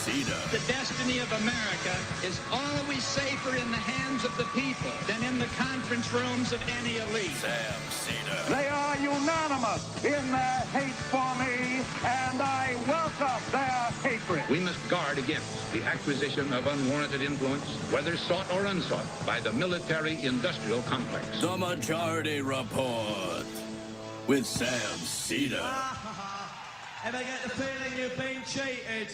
Seder. The destiny of America is always safer in the hands of the people than in the conference rooms of any elite. Sam Seder. They are unanimous in their hate for me, and I welcome their hatred. We must guard against the acquisition of unwarranted influence, whether sought or unsought, by the military-industrial complex. The Majority Report with Sam Seder. And I get the feeling you've been cheated.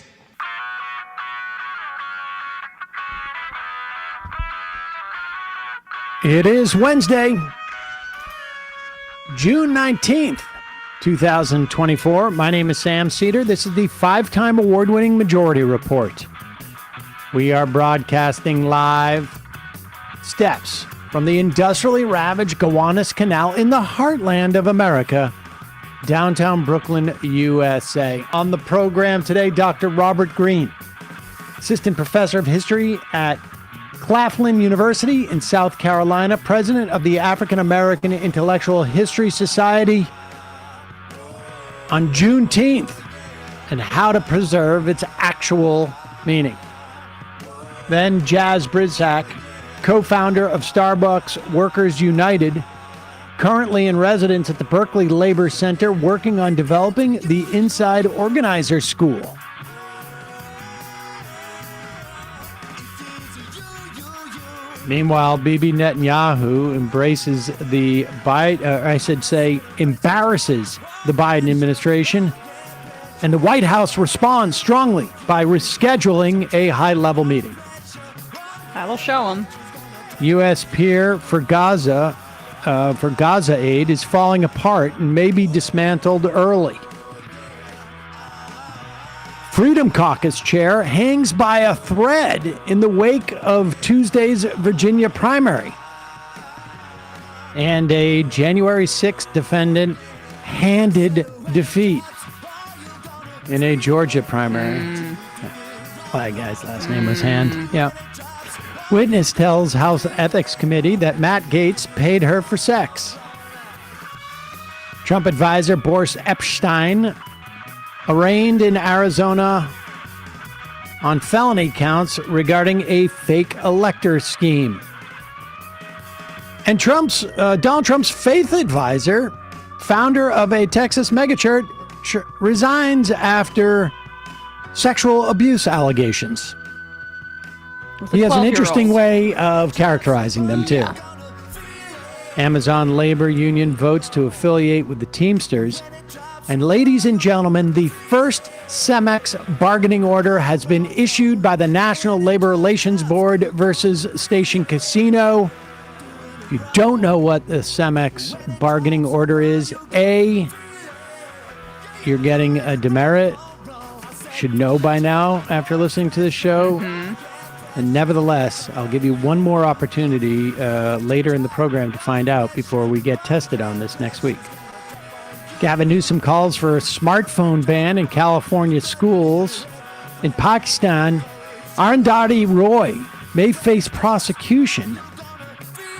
It is Wednesday, June 19th, 2024. My name is Sam Seder. This is the five-time award-winning Majority Report. We are broadcasting live steps from the industrially ravaged Gowanus Canal in the heartland of America, downtown Brooklyn, USA. On the program today, Dr. Robert Greene, assistant professor of history at Claflin University in South Carolina, president of the African American Intellectual History Society, on Juneteenth and how to preserve its actual meaning. Then Jaz Brisack, co-founder of Starbucks Workers United, currently in residence at the Berkeley Labor Center, working on developing the Inside Organizer School. Meanwhile, Bibi Netanyahu embraces the embarrasses the Biden administration, and the White House responds strongly by rescheduling a high-level meeting. That'll show them. U.S. peer for Gaza aid is falling apart and may be dismantled early. Freedom Caucus chair hangs by a thread in the wake of Tuesday's Virginia primary. And a January 6th defendant handed defeat in a Georgia primary. My guy's last name was Hand. Yeah. Witness tells House Ethics Committee that Matt Gaetz paid her for sex. Trump advisor Boris Epshteyn arraigned in Arizona on felony counts regarding a fake elector scheme. And Donald Trump's faith advisor, founder of a Texas megachurch, resigns after sexual abuse allegations. He has an interesting way of characterizing them, too. Yeah. Amazon labor union votes to affiliate with the Teamsters. And ladies and gentlemen, the first CEMEX bargaining order has been issued by the National Labor Relations Board versus Station Casino. If you don't know what the CEMEX bargaining order is, A, you're getting a demerit. Should know by now after listening to the show. And nevertheless, I'll give you one more opportunity later in the program to find out before we get tested on this next week. Gavin Newsom calls for a smartphone ban in California schools. In Pakistan, Arundhati Roy may face prosecution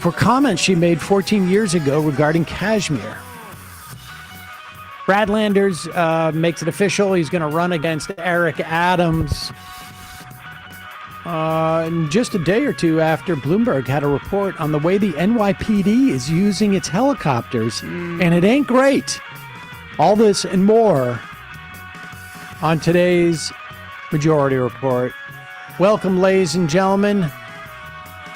for comments she made 14 years ago regarding Kashmir. Brad Landers makes it official. He's going to run against Eric Adams. In just a day or two after Bloomberg had a report on the way the NYPD is using its helicopters, and it ain't great. All this and more on today's Majority Report. Welcome, ladies and gentlemen.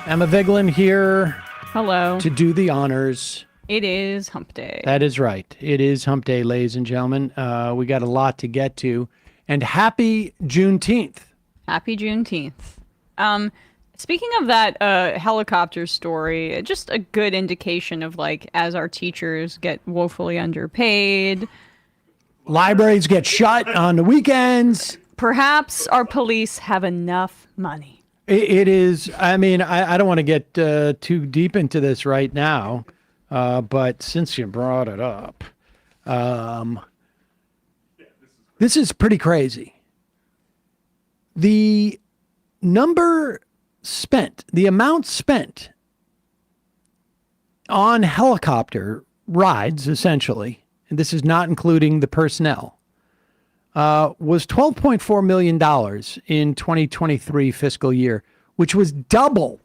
Emma Vigeland here. Hello. To do the honors. It is Hump Day. That is right. It is Hump Day, ladies and gentlemen. We got a lot to get to. And happy Juneteenth. Happy Juneteenth. Speaking of that helicopter story, just a good indication of, like, as our teachers get woefully underpaid. Libraries get shut on the weekends. Perhaps our police have enough money. It is, I mean, I don't want to get too deep into this right now, but since you brought it up, this is pretty crazy. The amount spent on helicopter rides, essentially, and this is not including the personnel, was $12.4 million in 2023 fiscal year, which was double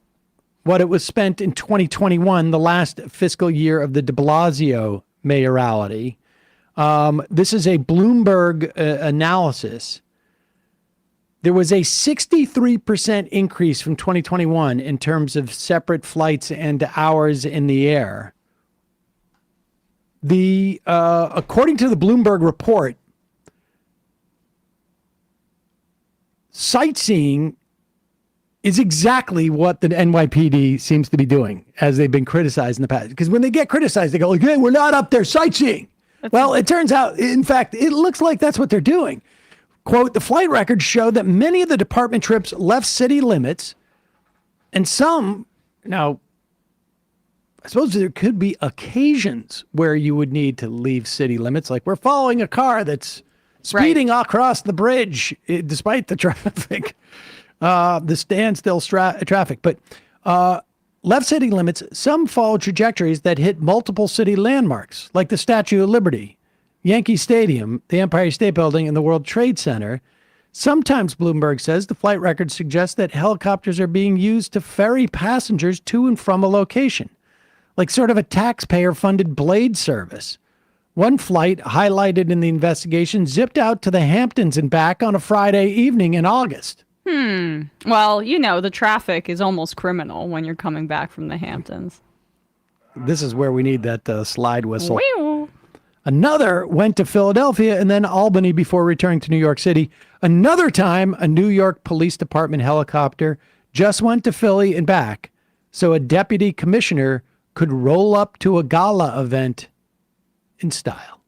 what it was spent in 2021, the last fiscal year of the de Blasio mayoralty. This is a Bloomberg analysis. There was a 63% increase from 2021 in terms of separate flights and hours in the air. According to the Bloomberg report, sightseeing is exactly what the NYPD seems to be doing, as they've been criticized in the past. Because when they get criticized, they go, like, hey, we're not up there sightseeing. Well, it turns out, in fact, it looks like that's what they're doing. Quote, the flight records show that many of the department trips left city limits, and some, now, I suppose there could be occasions where you would need to leave city limits, like we're following a car that's speeding across the bridge despite the traffic, the standstill traffic. But left city limits, some follow trajectories that hit multiple city landmarks, like the Statue of Liberty, Yankee Stadium, the Empire State Building, and the World Trade Center. Sometimes, Bloomberg says, the flight records suggest that helicopters are being used to ferry passengers to and from a location, like sort of a taxpayer-funded blade service. One flight, highlighted in the investigation, zipped out to the Hamptons and back on a Friday evening in August. Well, you know, the traffic is almost criminal when you're coming back from the Hamptons. This is where we need that slide whistle. Wee-oo. Another went to Philadelphia and then Albany before returning to New York City. Another time, a New York Police Department helicopter just went to Philly and back, so a deputy commissioner could roll up to a gala event in style.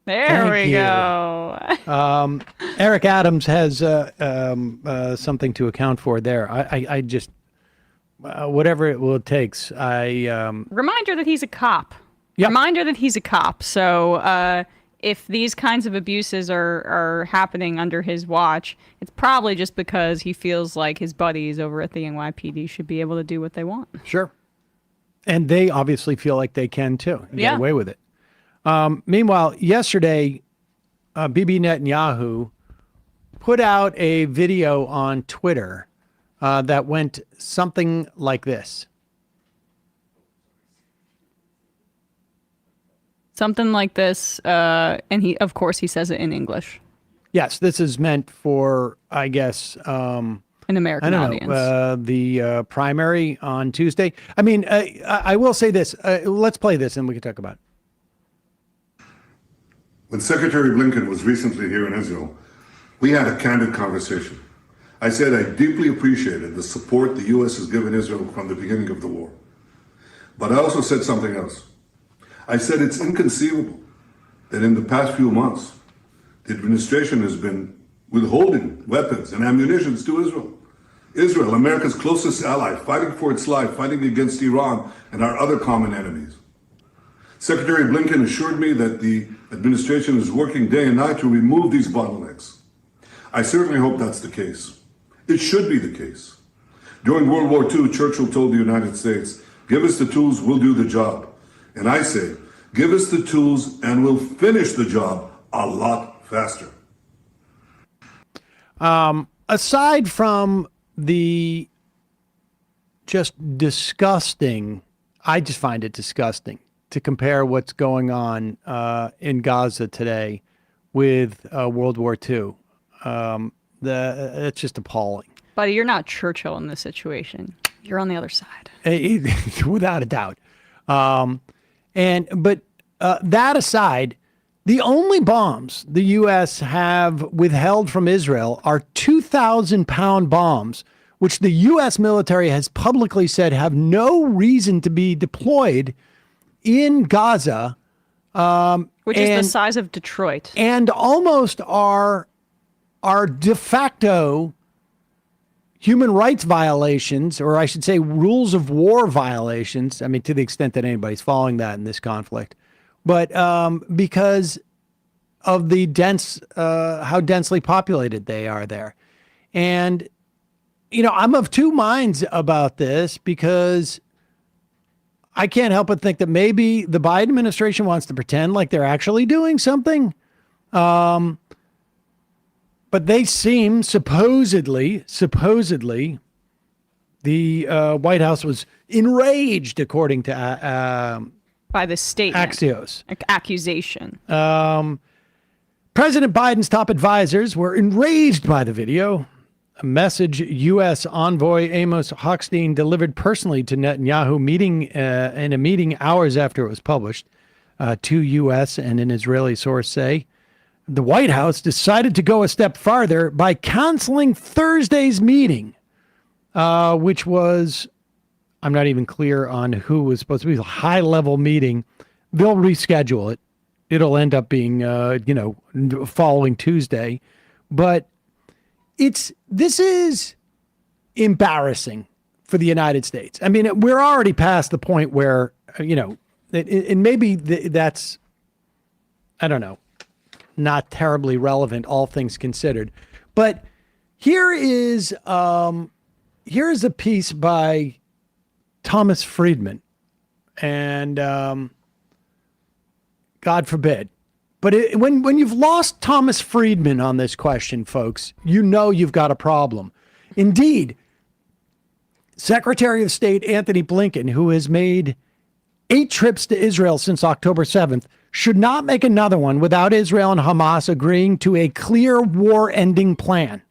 There we go. Eric Adams has something to account for there. I just, whatever it takes. Reminder that he's a cop. Yep. Reminder that he's a cop. So if these kinds of abuses are happening under his watch, it's probably just because he feels like his buddies over at the NYPD should be able to do what they want. Sure. And they obviously feel like they can too and get away with it. Meanwhile, yesterday, Bibi Netanyahu put out a video on Twitter that went something like this. Something like this, and he says it in English. Yes, this is meant for, I guess, an American audience. The primary on Tuesday. I mean, I will say this. Let's play this and we can talk about it. When Secretary Blinken was recently here in Israel, we had a candid conversation. I said I deeply appreciated the support the U.S. has given Israel from the beginning of the war. But I also said something else. I said it's inconceivable that in the past few months, the administration has been withholding weapons and ammunition to Israel. Israel, America's closest ally, fighting for its life, fighting against Iran and our other common enemies. Secretary Blinken assured me that the administration is working day and night to remove these bottlenecks. I certainly hope that's the case. It should be the case. During World War II, Churchill told the United States, give us the tools, we'll do the job. And I say, give us the tools and we'll finish the job a lot faster. Aside from the just disgusting, I just find it disgusting to compare what's going on in Gaza today with World War II. It's just appalling. Buddy, you're not Churchill in this situation. You're on the other side. Without a doubt. But that aside, the only bombs the U.S. have withheld from Israel are 2,000-pound bombs, which the U.S. military has publicly said have no reason to be deployed in Gaza. Which is the size of Detroit. And almost are de facto human rights violations, or I should say rules of war violations. I mean, to the extent that anybody's following that in this conflict. But because of the how densely populated they are there. And, I'm of two minds about this because I can't help but think that maybe the Biden administration wants to pretend like they're actually doing something But they seem supposedly, the White House was enraged, according to by the statement. Axios. Accusation. President Biden's top advisors were enraged by the video. A message U.S. envoy Amos Hochstein delivered personally to Netanyahu in a meeting hours after it was published. Two U.S. and an Israeli source say the White House decided to go a step farther by canceling Thursday's meeting, which was, I'm not even clear on who was supposed to be a high-level meeting. They'll reschedule it. It'll end up being, following Tuesday. But this is embarrassing for the United States. I mean, we're already past the point where, and maybe that's, I don't know, not terribly relevant, all things considered. But here is a piece by Thomas Friedman, and God forbid. But when you've lost Thomas Friedman on this question, folks, you've got a problem. Indeed, Secretary of State Anthony Blinken, who has made 8 trips to Israel since October 7th, should not make another one without Israel and Hamas agreeing to a clear war-ending plan.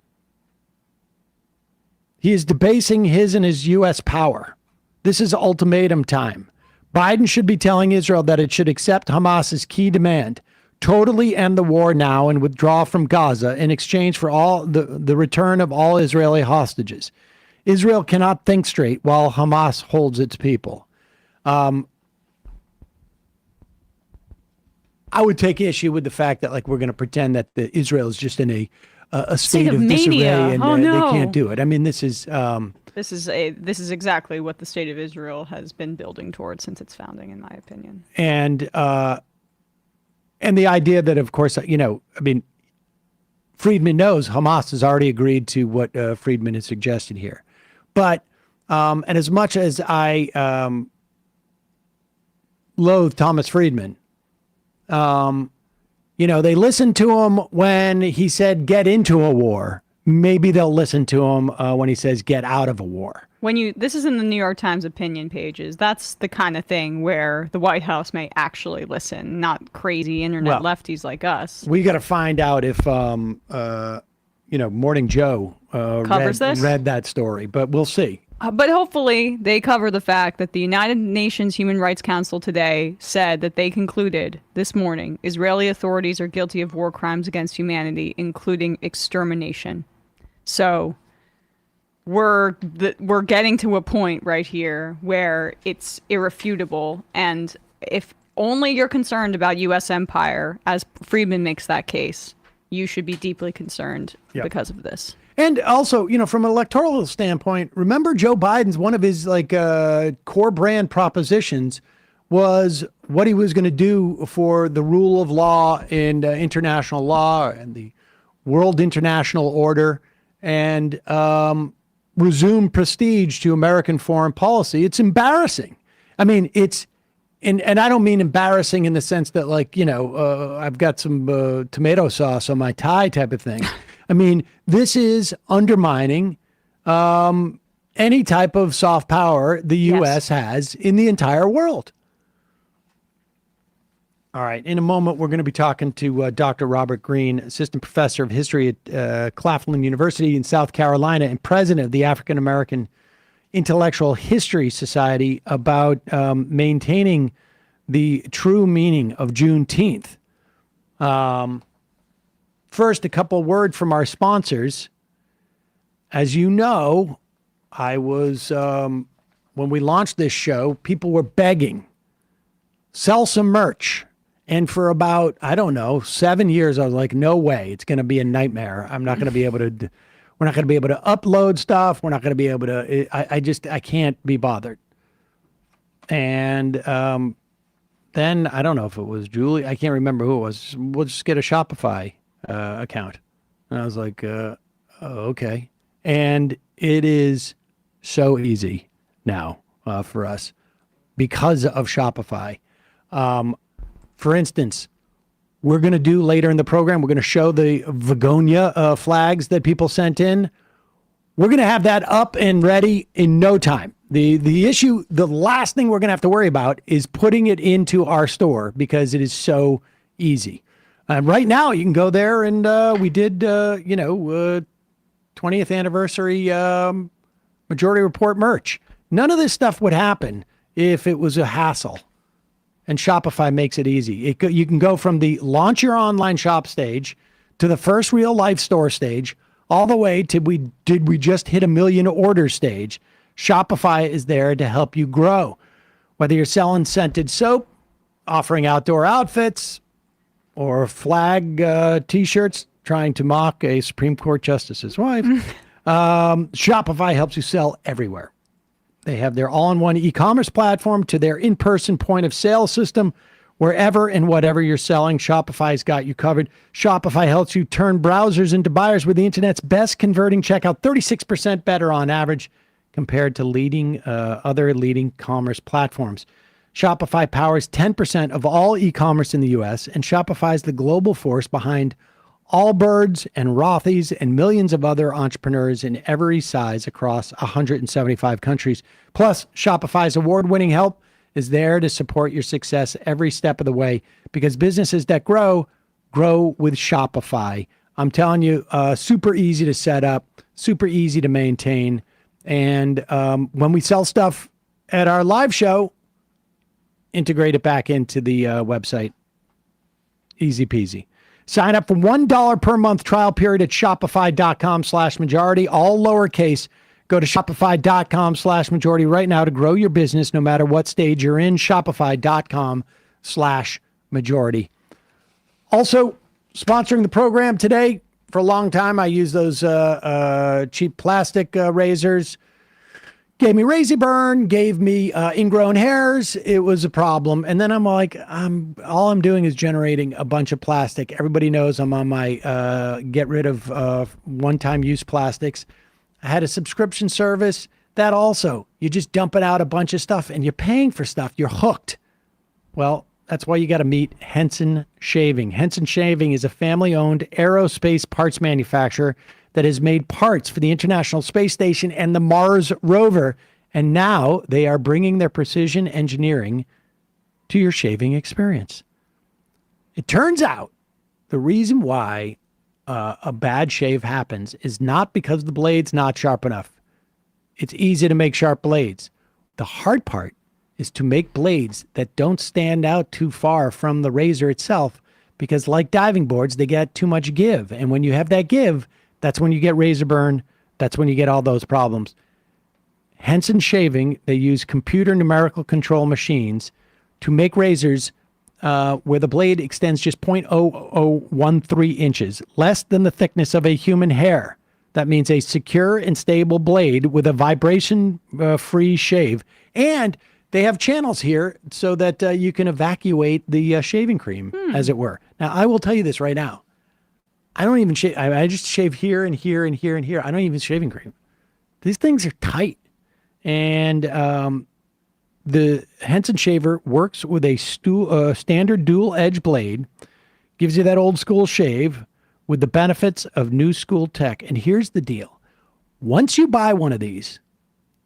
He is debasing his and his U.S. power. This is ultimatum time. Biden should be telling Israel that it should accept Hamas's key demand, totally end the war now and withdraw from Gaza in exchange for all the return of all Israeli hostages. Israel cannot think straight while Hamas holds its people. I would take issue with the fact that we're going to pretend that Israel is just in a state of disarray and they can't do it. I mean, this is exactly what the state of Israel has been building towards since its founding, in my opinion. And the idea that, of course, Friedman knows Hamas has already agreed to what Friedman has suggested here. But, and as much as I loathe Thomas Friedman, they listened to him when he said get into a war. Maybe they'll listen to him when he says get out of a war. This is in the New York Times opinion pages. That's the kind of thing where the White House may actually listen, not crazy internet lefties like us. We got to find out if, Morning Joe read that story, but we'll see. But hopefully they cover the fact that the United Nations Human Rights Council today said that they concluded this morning Israeli authorities are guilty of war crimes against humanity, including extermination. So we're getting to a point right here where it's irrefutable. And if only you're concerned about U.S. empire, as Friedman makes that case, you should be deeply concerned because of this. And also, from an electoral standpoint, remember Joe Biden's, one of his core brand propositions was what he was going to do for the rule of law and international law and the world international order and resume prestige to American foreign policy. It's embarrassing. I mean, and I don't mean embarrassing in the sense that I've got some tomato sauce on my tie type of thing. I mean, this is undermining any type of soft power the U.S. has in the entire world. All right. In a moment, we're going to be talking to Dr. Robert Greene, assistant professor of history at Claflin University in South Carolina and president of the African American Intellectual History Society, about maintaining the true meaning of Juneteenth. First, a couple words from our sponsors. As you know, I was, when we launched this show, people were begging, sell some merch. And for about, 7 years, I was like, no way, it's going to be a nightmare. I'm not going to be able to, we're not going to be able to upload stuff. We're not going to be able to, I can't be bothered. And then, I don't know if it was Julie, I can't remember who it was. We'll just get a Shopify account. And I was like, okay. And it is so easy now for us because of Shopify. For instance, we're going to do later in the program. We're going to show the Vagonia flags that people sent in. We're going to have that up and ready in no time. The issue, the last thing we're going to have to worry about is putting it into our store because it is so easy. Right now, you can go there and we did, 20th anniversary Majority Report merch. None of this stuff would happen if it was a hassle. And Shopify makes it easy. You can go from the launch your online shop stage to the first real life store stage, all the way to did we just hit 1 million orders stage. Shopify is there to help you grow. Whether you're selling scented soap, offering outdoor outfits, or flag T-shirts trying to mock a Supreme Court justice's wife, Shopify helps you sell everywhere. They have their all-in-one e-commerce platform to their in-person point of sale system. Wherever and whatever you're selling, Shopify's got you covered. Shopify helps you turn browsers into buyers with the internet's best converting checkout, 36% better on average compared to other leading commerce platforms. Shopify powers 10% of all e-commerce in the U.S., and Shopify is the global force behind Allbirds and Rothy's and millions of other entrepreneurs in every size across 175 countries. Plus, Shopify's award-winning help is there to support your success every step of the way because businesses that grow with Shopify. I'm telling you, super easy to set up, super easy to maintain. And when we sell stuff at our live show, integrate it back into the website. Easy peasy. Sign up for $1 per month trial period at shopify.com/majority, all lowercase. Go to shopify.com/majority right now to grow your business no matter what stage you're in. Shopify.com/majority. Also, sponsoring the program today, for a long time, I used those cheap plastic razors. Gave me razor burn, gave me ingrown hairs. It was a problem. And then I'm like, all I'm doing is generating a bunch of plastic. Everybody knows I'm on my get rid of one-time use plastics. I had a subscription service that also, you just dumping out a bunch of stuff and you're paying for stuff. You're hooked. Well, that's why you got to meet Henson Shaving. Henson Shaving is a family-owned aerospace parts manufacturer that has made parts for the International Space Station and the Mars rover. And now they are bringing their precision engineering to your shaving experience. It turns out the reason why a bad shave happens is not because the blade's not sharp enough. It's easy to make sharp blades. The hard part is to make blades that don't stand out too far from the razor itself, because like diving boards, they get too much give. And when you have that give, that's when you get razor burn. That's when you get all those problems. Henson Shaving, they use computer numerical control machines to make razors where the blade extends just 0.0013 inches, less than the thickness of a human hair. That means a secure and stable blade with a vibration-free shave. And they have channels here so that you can evacuate the shaving cream, as it were. Now, I will tell you this right now. I don't even shave. I just shave here and here and here and here. I don't even shaving cream. These things are tight. And the Henson shaver works with a standard dual edge blade, gives you that old school shave with the benefits of new school tech. And here's the deal. Once you buy one of these,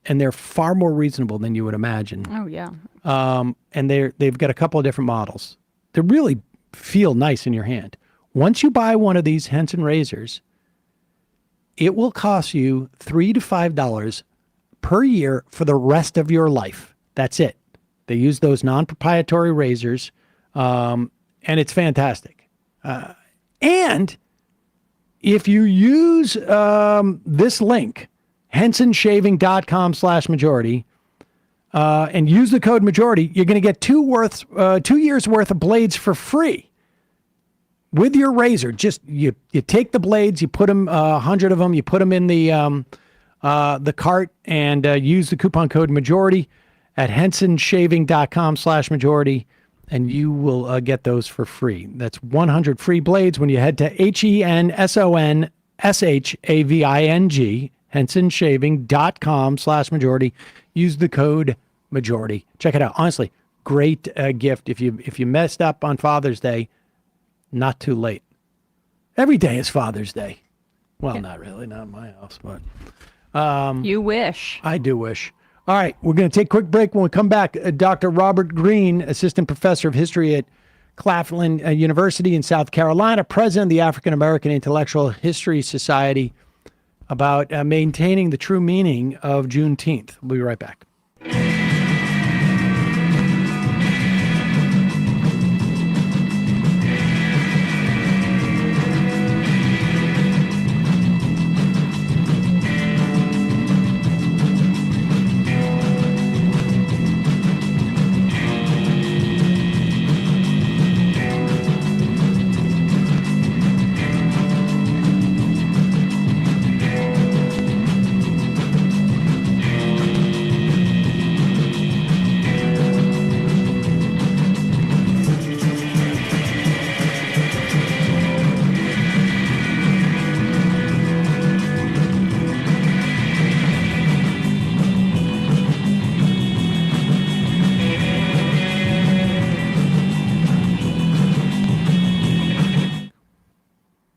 and they're far more reasonable than you would imagine. Oh, yeah. And they've got a couple of different models. They really feel nice in your hand. Once you buy one of these Henson razors, it will cost you $3 to $5 per year for the rest of your life. That's it. They use those non-proprietary razors, and it's fantastic. And if you use this link, hensonshaving.com/majority, and use the code majority, you're going to get 2 years worth of blades for free. With your razor, just you take the blades, you put them 100 of them, you put them in the cart, and use the coupon code majority at hensonshaving.com/majority, and you will get those for free. That's 100 free blades when you head to HENSONSHAVING, hensonshaving.com/majority. Use the code majority. Check it out. Honestly, great gift if you messed up on Father's Day. not too late. Every day is Father's Day. Well, not really, not in my house, but You wish. I do wish. All right, we're going to take a quick break. When we come back, Dr. Robert Greene, Assistant Professor of History at Claflin University in South Carolina, President of the African American Intellectual History Society, about maintaining the true meaning of Juneteenth. We'll be right back.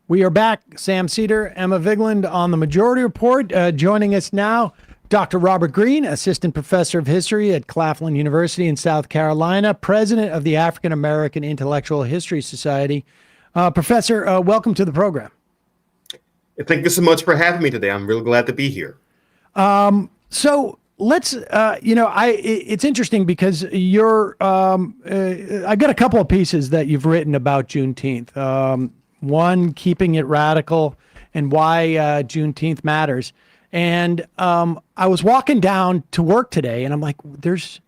We are back. Sam Seder, Emma Vigland on the Majority Report. Joining us now, Dr. Robert Greene, Assistant Professor of History at Claflin University in South Carolina, President of the African American Intellectual History Society. Professor, welcome to the program. Thank you so much for having me today. I'm real glad to be here. So let's, it's interesting because I got a couple of pieces that you've written about Juneteenth. One, keeping it radical and why Juneteenth matters. And I was walking down to work today and I'm like, there's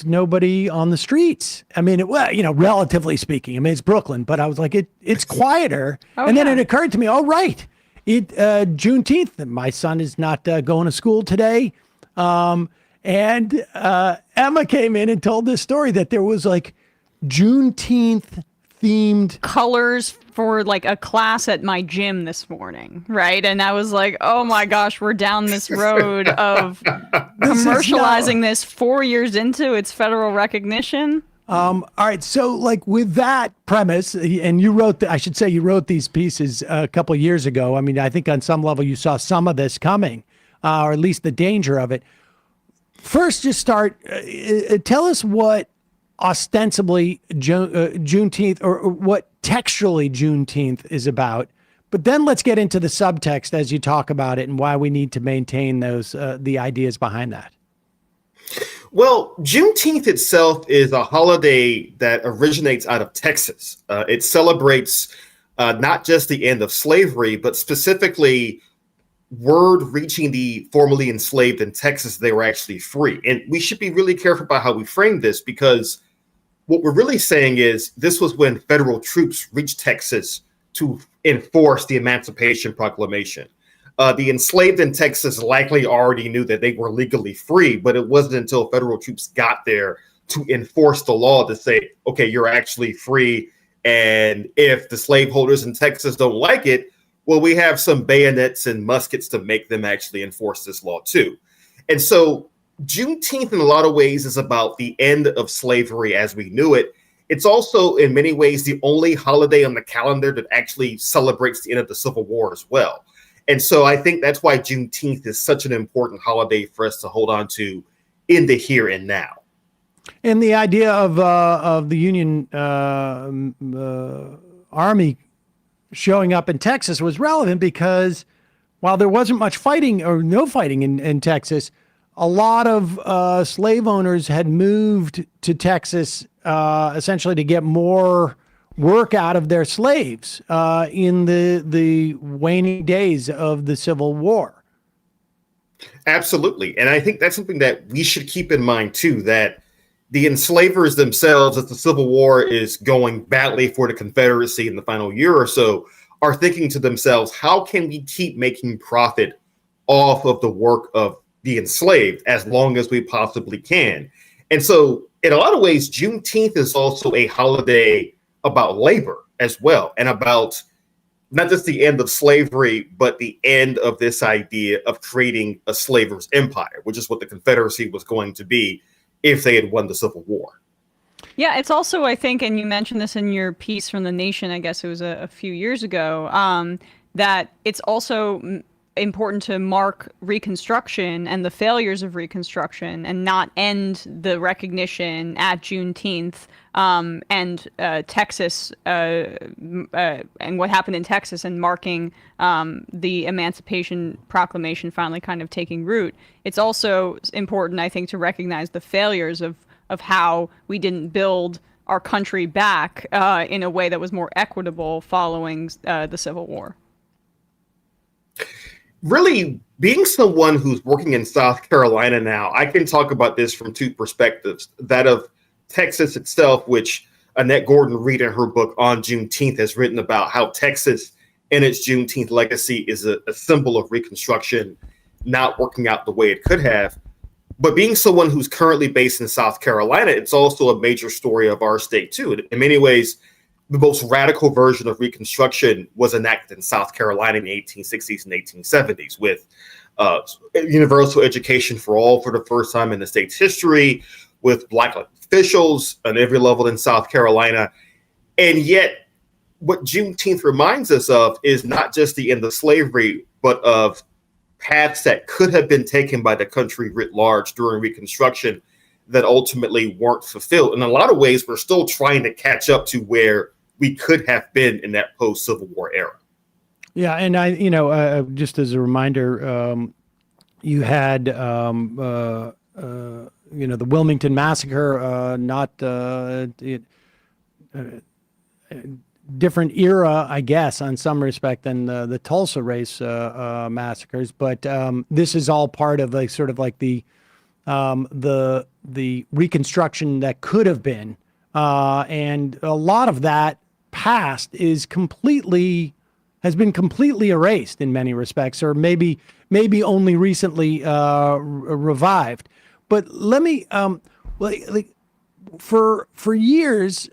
nobody on the streets. I mean, relatively speaking, I mean, it's Brooklyn, but I was like, it's quieter. And then it occurred to me, right. Juneteenth, my son is not going to school today. And Emma came in and told this story that there was like Juneteenth themed colors for like a class at my gym this morning, right? And I was like, oh my gosh, we're down this road of commercializing this 4 years into its federal recognition. All right, so like with that premise, and you wrote these pieces a couple of years ago. I mean, I think on some level you saw some of this coming, or at least the danger of it. First, just start, tell us what ostensibly Juneteenth or what textually Juneteenth is about, but then let's get into the subtext as you talk about it and why we need to maintain those the ideas behind that. Well, Juneteenth itself is a holiday that originates out of Texas. It celebrates not just the end of slavery, but specifically word reaching the formerly enslaved in Texas, they were actually free. And we should be really careful about how we frame this, because what we're really saying is this was when federal troops reached Texas to enforce the Emancipation Proclamation. The enslaved in Texas likely already knew that they were legally free, but it wasn't until federal troops got there to enforce the law to say, okay, you're actually free. And if the slaveholders in Texas don't like it, well, we have some bayonets and muskets to make them actually enforce this law too. And so Juneteenth in a lot of ways is about the end of slavery as we knew it. It's also in many ways the only holiday on the calendar that actually celebrates the end of the Civil War as well. And so I think that's why Juneteenth is such an important holiday for us to hold on to in the here and now. And the idea of the Union Army showing up in Texas was relevant because while there wasn't much fighting or no fighting in Texas, a lot of slave owners had moved to Texas essentially to get more work out of their slaves in the waning days of the Civil War. Absolutely. And I think that's something that we should keep in mind, too, that the enslavers themselves, as the Civil War is going badly for the Confederacy in the final year or so, are thinking to themselves, how can we keep making profit off of the work of the enslaved as long as we possibly can? And so in a lot of ways, Juneteenth is also a holiday about labor as well, and about not just the end of slavery, but the end of this idea of creating a slaver's empire, which is what the Confederacy was going to be if they had won the Civil War. Yeah, it's also, I think, and you mentioned this in your piece from The Nation, I guess it was a few years ago, that it's also important to mark Reconstruction and the failures of Reconstruction and not end the recognition at Juneteenth and Texas and what happened in Texas and marking the Emancipation Proclamation finally kind of taking root. It's also important, I think, to recognize the failures of how we didn't build our country back in a way that was more equitable following the Civil War. Really, being someone who's working in South Carolina now, I can talk about this from two perspectives. That of Texas itself, which Annette Gordon-Reed in her book On Juneteenth has written about how Texas and its Juneteenth legacy is a symbol of Reconstruction not working out the way it could have. But being someone who's currently based in South Carolina, it's also a major story of our state, too. In many ways, the most radical version of Reconstruction was enacted in South Carolina in the 1860s and 1870s with universal education for all for the first time in the state's history, with Black officials on every level in South Carolina. And yet, what Juneteenth reminds us of is not just the end of slavery, but of paths that could have been taken by the country writ large during Reconstruction that ultimately weren't fulfilled. In a lot of ways, we're still trying to catch up to where we could have been in that post-Civil War era. Yeah, and just as a reminder, you had the Wilmington Massacre, different era, I guess, on some respect than the Tulsa race massacres, but this is all part of the Reconstruction that could have been, and a lot of that past has been completely erased in many respects, or maybe only recently revived. But let me for years.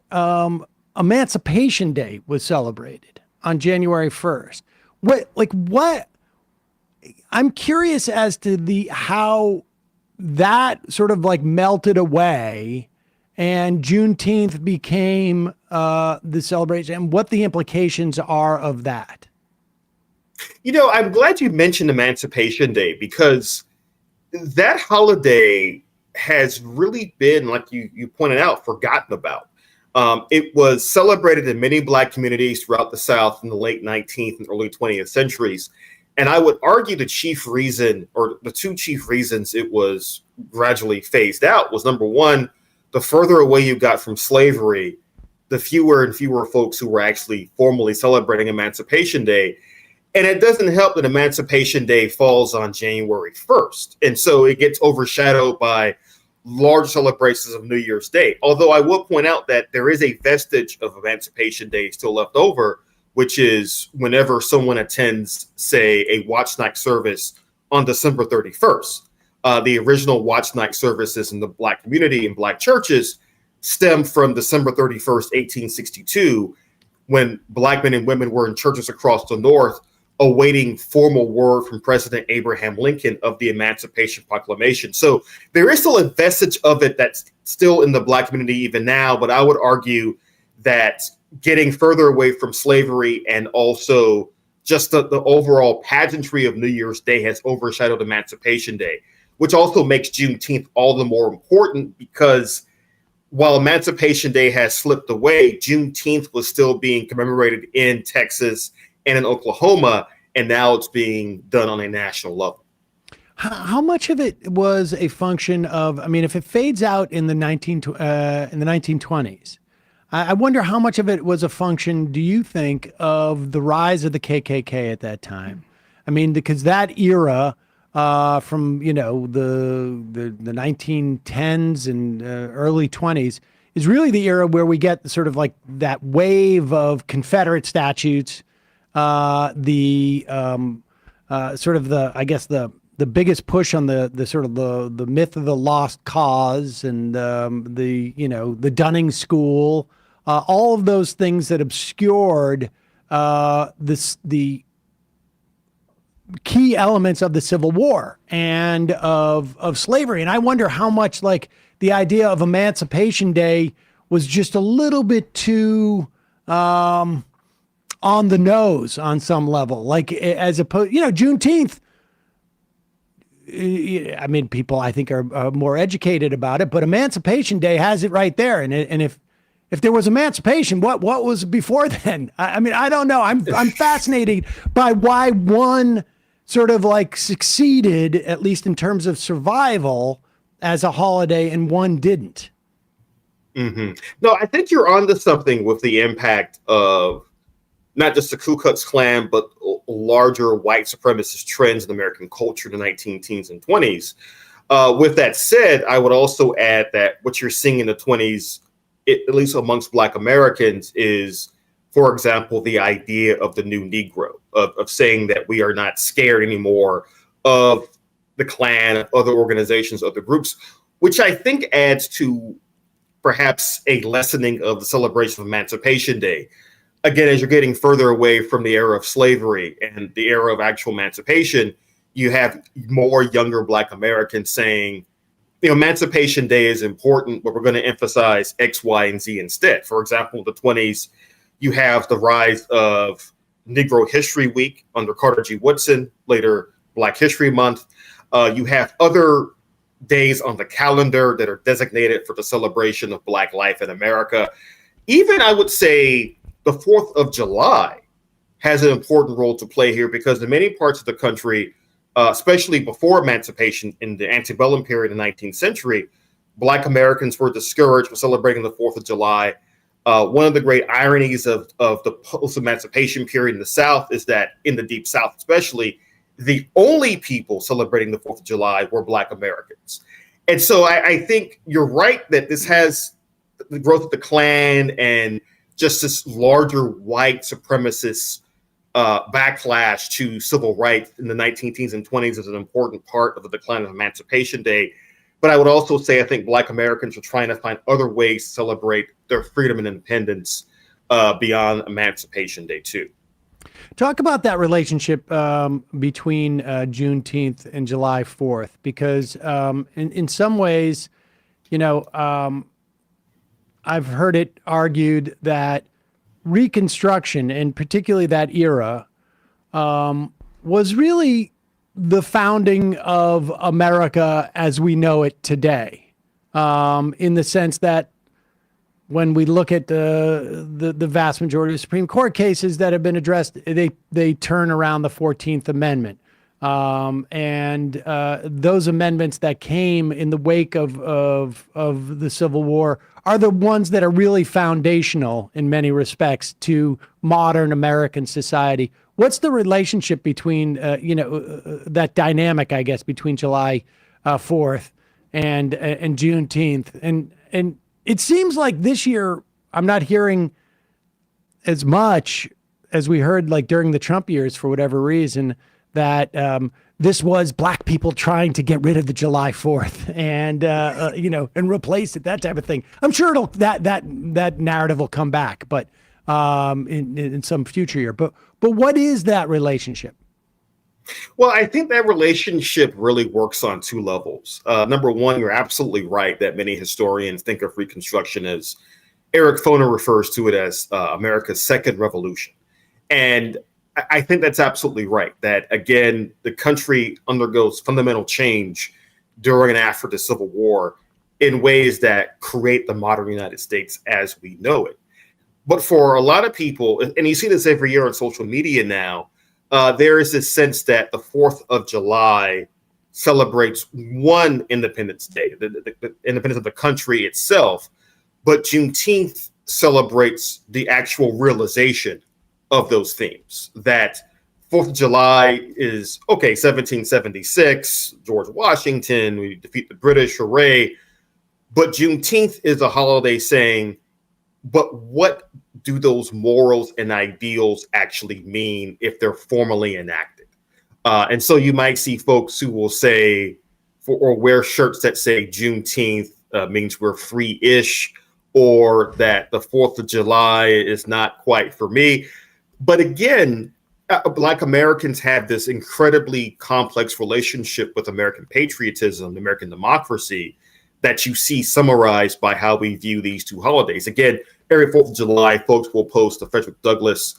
Emancipation Day was celebrated on January 1st. What I'm curious as to how that sort of melted away and Juneteenth became the celebration, and what the implications are of that. I'm glad you mentioned Emancipation Day, because that holiday has really been, like you pointed out, forgotten about. It was celebrated in many Black communities throughout the South in the late 19th and early 20th centuries. And I would argue the chief reason, or the two chief reasons it was gradually phased out, was number one, the further away you got from slavery, the fewer and fewer folks who were actually formally celebrating Emancipation Day. And it doesn't help that Emancipation Day falls on January 1st. And so it gets overshadowed by large celebrations of New Year's Day. Although I will point out that there is a vestige of Emancipation Day still left over, which is whenever someone attends, say, a watch night service on December 31st. The original watch night services in the Black community and Black churches stem from December 31st, 1862, when Black men and women were in churches across the North awaiting formal word from President Abraham Lincoln of the Emancipation Proclamation. So there is still a vestige of it that's still in the Black community even now, but I would argue that getting further away from slavery and also just the overall pageantry of New Year's Day has overshadowed Emancipation Day, which also makes Juneteenth all the more important, because while Emancipation Day has slipped away, Juneteenth was still being commemorated in Texas and in Oklahoma, and now it's being done on a national level. How much of it was a function of, if it fades out in the 1920s, I wonder how much of it was a function, do you think, of the rise of the KKK at that time? Because that era from, the 1910s and early 20s is really the era where we get sort of that wave of Confederate statutes, the biggest push on the sort of the myth of the lost cause, and the Dunning School, all of those things that obscured the key elements of the Civil War and of slavery. And I wonder how much the idea of Emancipation Day was just a little bit too on the nose on some level. Like as opposed, Juneteenth, I mean, people I think are more educated about it, but Emancipation Day has it right there. And if there was emancipation, what was before then? I mean, I don't know. I'm fascinated by why one sort of like succeeded, at least in terms of survival, as a holiday, and one didn't. Mm-hmm. No, I think you're onto something with the impact of not just the Ku Klux Klan, but larger white supremacist trends in American culture in the 19 teens and 20s. With that said, I would also add that what you're seeing in the 20s, at least amongst Black Americans, is, for example, the idea of the new Negro, of saying that we are not scared anymore of the Klan, other organizations, other groups, which I think adds to perhaps a lessening of the celebration of Emancipation Day. Again, as you're getting further away from the era of slavery and the era of actual emancipation, you have more younger Black Americans saying, Emancipation Day is important, but we're going to emphasize X, Y, and Z instead. For example, in the 20s, you have the rise of Negro History Week under Carter G. Woodson, later Black History Month. You have other days on the calendar that are designated for the celebration of Black life in America. Even, I would say, the 4th of July has an important role to play here, because in many parts of the country, especially before emancipation in the antebellum period in the 19th century, Black Americans were discouraged from celebrating the 4th of July. One of the great ironies of the post-emancipation period in the South is that in the Deep South especially, the only people celebrating the 4th of July were Black Americans. And so I think you're right that this has the growth of the Klan and just this larger white supremacist backlash to civil rights in the 19 teens and 20s is an important part of the decline of Emancipation Day. But I would also say I think Black Americans are trying to find other ways to celebrate their freedom and independence beyond Emancipation Day too. Talk about that relationship between Juneteenth and July 4th, because in some ways, I've heard it argued that Reconstruction, and particularly that era, was really the founding of America as we know it today, in the sense that when we look at the vast majority of Supreme Court cases that have been addressed, they turn around the 14th Amendment. And those amendments that came in the wake of the Civil War are the ones that are really foundational in many respects to modern American society. What's the relationship between, that dynamic, I guess, between July 4th and Juneteenth? And it seems like this year I'm not hearing as much as we heard like during the Trump years, for whatever reason, that this was Black people trying to get rid of the July 4th and and replace it, that type of thing. I'm sure that narrative will come back, but in some future year. But what is that relationship? Well, I think that relationship really works on two levels. Number one, you're absolutely right that many historians think of Reconstruction as, Eric Foner refers to it as America's second revolution. And I think that's absolutely right, that, again, the country undergoes fundamental change during and after the Civil War in ways that create the modern United States as we know it. But for a lot of people, and you see this every year on social media now, there is this sense that the 4th of July celebrates one Independence Day, the independence of the country itself, but Juneteenth celebrates the actual realization of those themes. That 4th of July is, 1776, George Washington, we defeat the British, hooray. But Juneteenth is a holiday saying, but what do those morals and ideals actually mean if they're formally enacted? And so you might see folks who will say, or wear shirts that say Juneteenth means we're free-ish, or that the 4th of July is not quite for me. But again, Black Americans have this incredibly complex relationship with American patriotism, American democracy, that you see summarized by how we view these two holidays. Again, every 4th of July, folks will post a Frederick Douglass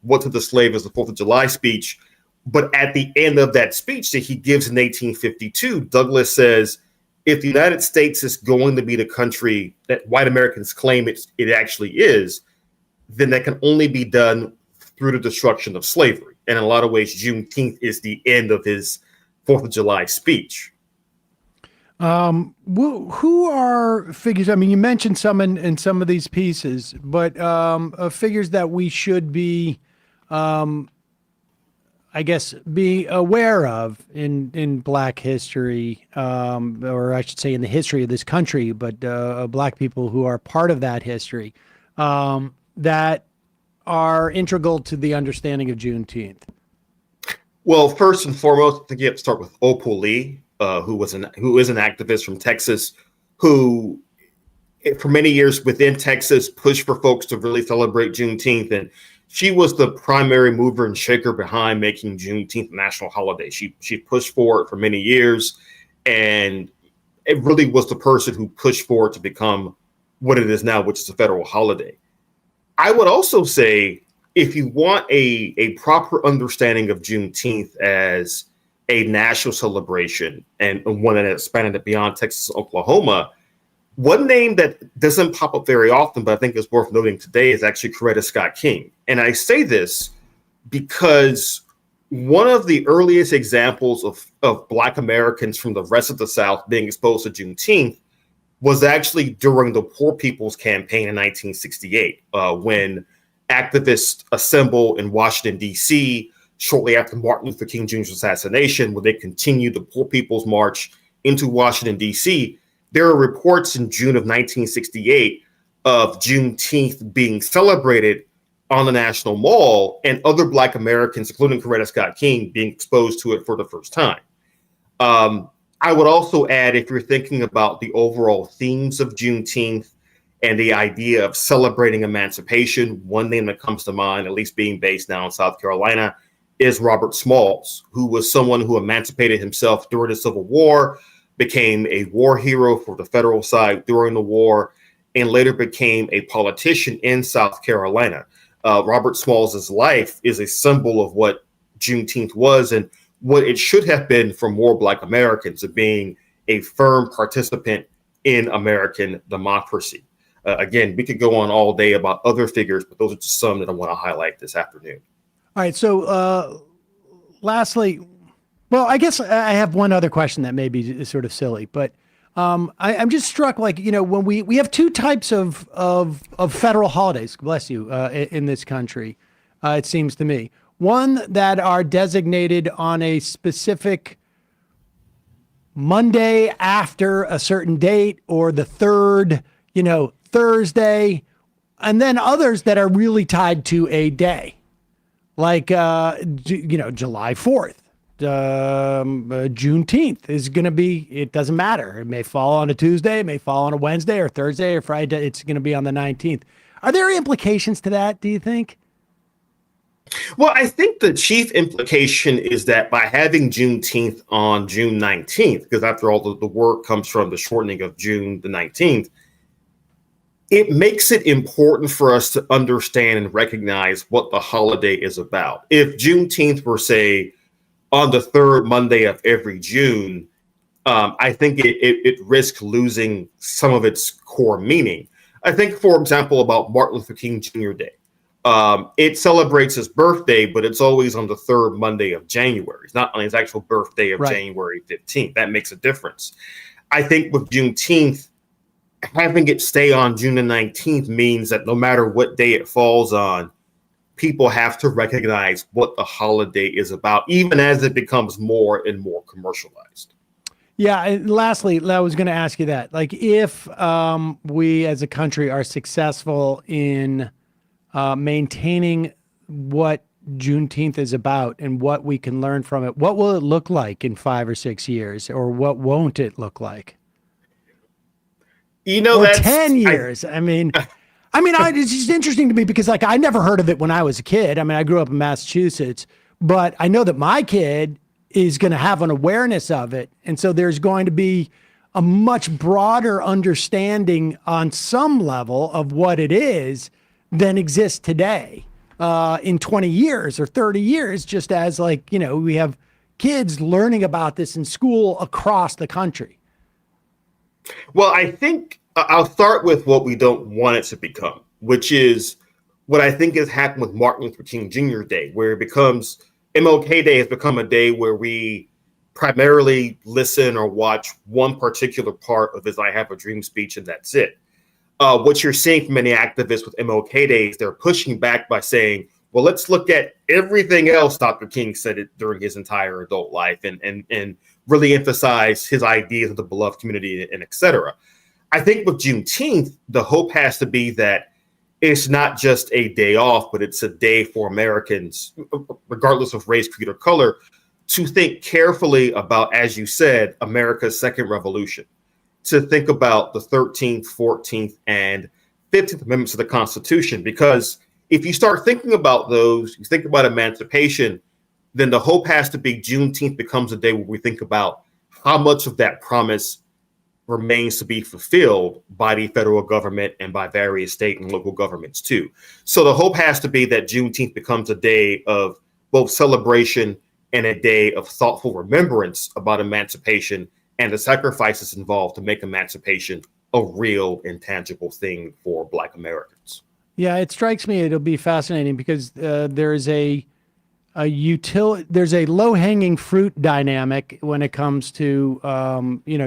"What to the Slave" is the 4th of July speech. But at the end of that speech that he gives in 1852, Douglass says, if the United States is going to be the country that white Americans claim it actually is, then that can only be done through the destruction of slavery. And in a lot of ways, Juneteenth is the end of his 4th of July speech. Who are figures? I mean, you mentioned some in some of these pieces, but figures that we should be, I guess, be aware of in Black history, or I should say in the history of this country, but Black people who are part of that history, that are integral to the understanding of Juneteenth. Well, first and foremost, I think you have to start with Opal Lee, who is an activist from Texas, who for many years within Texas pushed for folks to really celebrate Juneteenth, and she was the primary mover and shaker behind making Juneteenth a national holiday. She pushed for it for many years, and it really was the person who pushed for it to become what it is now, which is a federal holiday. I would also say, if you want a proper understanding of Juneteenth as a national celebration and one that expanded beyond Texas, Oklahoma, one name that doesn't pop up very often, but I think is worth noting today, is actually Coretta Scott King. And I say this because one of the earliest examples of Black Americans from the rest of the South being exposed to Juneteenth was actually during the Poor People's Campaign in 1968, when activists assembled in Washington, D.C., shortly after Martin Luther King Jr.'s assassination, where they continued the Poor People's March into Washington, D.C. There are reports in June of 1968 of Juneteenth being celebrated on the National Mall and other Black Americans, including Coretta Scott King, being exposed to it for the first time. I would also add, if you're thinking about the overall themes of Juneteenth and the idea of celebrating emancipation, one name that comes to mind, at least being based now in South Carolina, is Robert Smalls, who was someone who emancipated himself during the Civil War, became a war hero for the federal side during the war, and later became a politician in South Carolina. Robert Smalls' life is a symbol of what Juneteenth was and what it should have been for more Black Americans, of being a firm participant in American democracy. Again, we could go on all day about other figures, but those are just some that I want to highlight this afternoon. All right. So lastly, well, I guess I have one other question that may be sort of silly, but I'm just struck, like, you know, when we have two types of federal holidays, bless you, in this country, it seems to me. One that are designated on a specific Monday after a certain date, or the third, Thursday, and then others that are really tied to a day, like, July 4th. Juneteenth is going to be, it doesn't matter. It may fall on a Tuesday, it may fall on a Wednesday or Thursday or Friday. It's going to be on the 19th. Are there implications to that, do you think? Well, I think the chief implication is that by having Juneteenth on June 19th, because after all, the word comes from the shortening of June the 19th, it makes it important for us to understand and recognize what the holiday is about. If Juneteenth were, say, on the third Monday of every June, I think it risks losing some of its core meaning. I think, for example, about Martin Luther King Jr. Day. It celebrates his birthday, but it's always on the third Monday of January. It's not on his actual birthday of January 15th. That makes a difference. I think with Juneteenth, having it stay on June the 19th means that no matter what day it falls on, people have to recognize what the holiday is about, even as it becomes more and more commercialized. Yeah. And lastly, I was going to ask you that, like, if we as a country are successful in maintaining what Juneteenth is about and what we can learn from it, what will it look like in 5 or 6 years, or what won't it look like? Or that's 10 years. It's just interesting to me because, like, I never heard of it when I was a kid. I mean, I grew up in Massachusetts, but I know that my kid is going to have an awareness of it. And so there's going to be a much broader understanding on some level of what it is than exists today in 20 years or 30 years, just as like, you know, we have kids learning about this in school across the country. Well, I think I'll start with what we don't want it to become, which is what I think has happened with Martin Luther King Jr. Day, where it becomes MLK Day has become a day where we primarily listen or watch one particular part of his I Have a Dream speech, and that's it. What you're seeing from many activists with MLK Days, they're pushing back by saying, well, let's look at everything else Dr. King said it during his entire adult life and really emphasize his ideas of the beloved community and et cetera. I think with Juneteenth, the hope has to be that it's not just a day off, but it's a day for Americans, regardless of race, creed, or color, to think carefully about, as you said, America's second revolution, to think about the 13th, 14th, and 15th Amendments to the Constitution. Because if you start thinking about those, you think about emancipation, then the hope has to be Juneteenth becomes a day where we think about how much of that promise remains to be fulfilled by the federal government and by various state and local governments too. So the hope has to be that Juneteenth becomes a day of both celebration and a day of thoughtful remembrance about emancipation and the sacrifices involved to make emancipation a real and tangible thing for Black Americans. Yeah, it strikes me it'll be fascinating because there's a low-hanging fruit dynamic when it comes to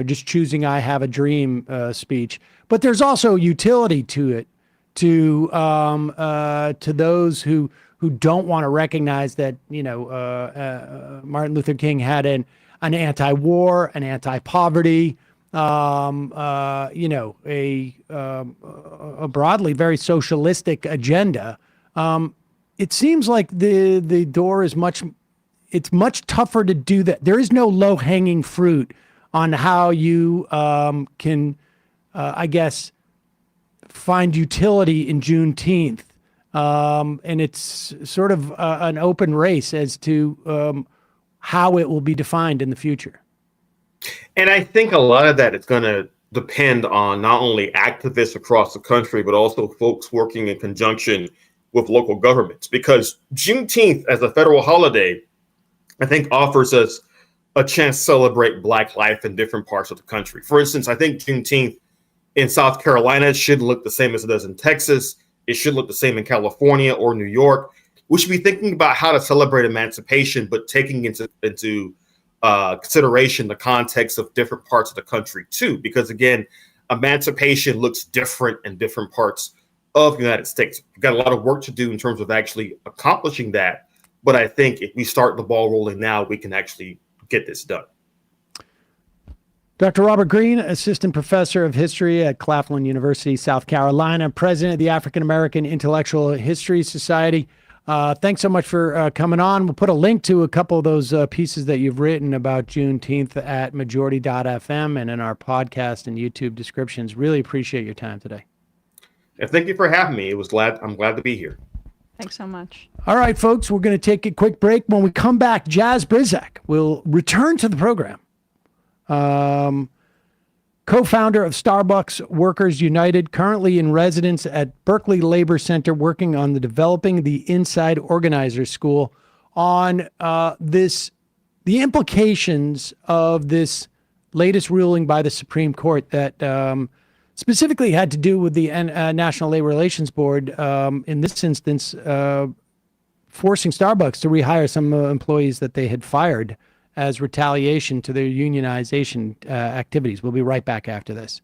just choosing "I Have a Dream" speech, but there's also utility to it to those who don't want to recognize that Martin Luther King had an anti-war, an anti-poverty, a broadly very socialistic agenda. It seems like the door is much tougher to do that. There is no low hanging fruit on how you can, find utility in Juneteenth. And it's sort of an open race as to how it will be defined in the future. And I think a lot of that is going to depend on not only activists across the country, but also folks working in conjunction with local governments, because Juneteenth as a federal holiday, I think offers us a chance to celebrate Black life in different parts of the country. For instance, I think Juneteenth in South Carolina shouldn't look the same as it does in Texas. It should look the same in California or New York. We should be thinking about how to celebrate emancipation, but taking into consideration the context of different parts of the country too, because again, emancipation looks different in different parts of the United States. We've got a lot of work to do in terms of actually accomplishing that. But I think if we start the ball rolling now, we can actually get this done. Dr. Robert Greene, Assistant Professor of History at Claflin University, South Carolina, President of the African American Intellectual History Society. Thanks so much for coming on. We'll put a link to a couple of those pieces that you've written about Juneteenth at majority.fm and in our podcast and YouTube descriptions. Really appreciate your time today. And thank you for having me. I'm glad to be here. Thanks so much. All right, folks, we're going to take a quick break. When we come back, Jaz Brisack will return to the program. Co-founder of Starbucks Workers United, currently in residence at Berkeley Labor Center, working on the developing the Inside Organizer School on the implications of this latest ruling by the Supreme Court that specifically had to do with the National Labor Relations Board, in this instance, forcing Starbucks to rehire some employees that they had fired as retaliation to their unionization activities. We'll be right back after this.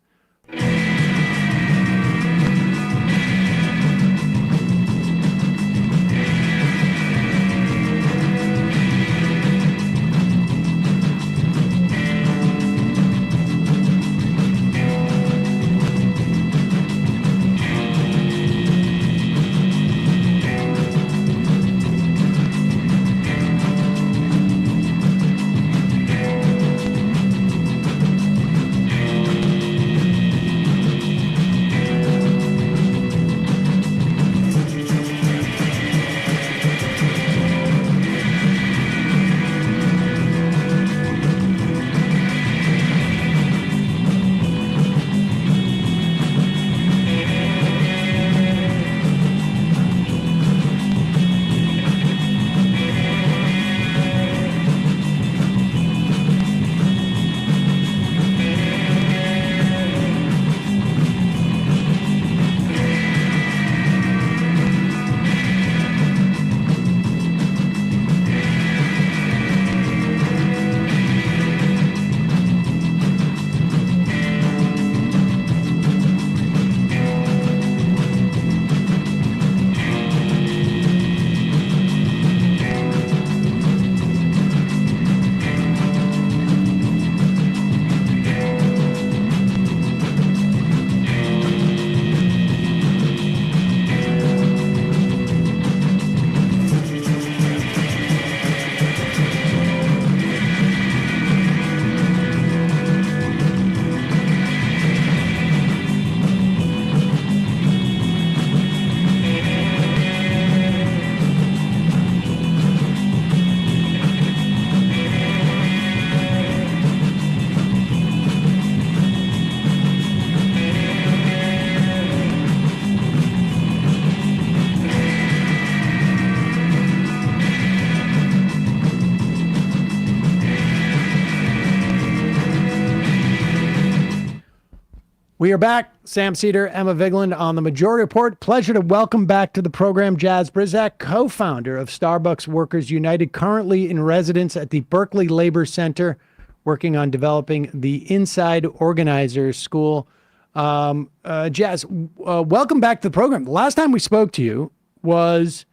We are back. Sam Seder, Emma Vigeland on the Majority Report. Pleasure to welcome back to the program Jaz Brisack, co-founder of Starbucks Workers United, currently in residence at the Berkeley Labor Center, working on developing the Inside Organizers School. Jaz, welcome back to the program. The last time we spoke to you was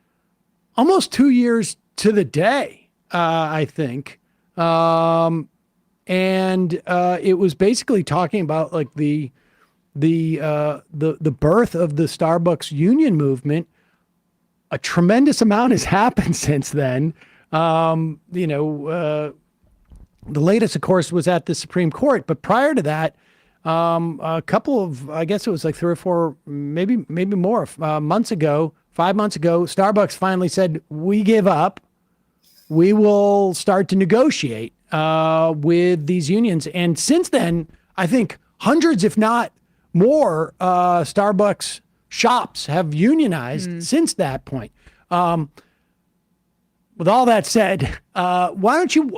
almost 2 years to the day, I think. And it was basically talking about like the birth of the Starbucks union movement. A tremendous amount has happened since then. The latest, of course, was at the Supreme Court, but prior to that, a couple of, I guess it was like 3 or 4, maybe more months ago, 5 months ago, Starbucks finally said, we give up. We will start to negotiate with these unions. And since then, I think hundreds, if not more, Starbucks shops have unionized since that point. With all that said, why don't you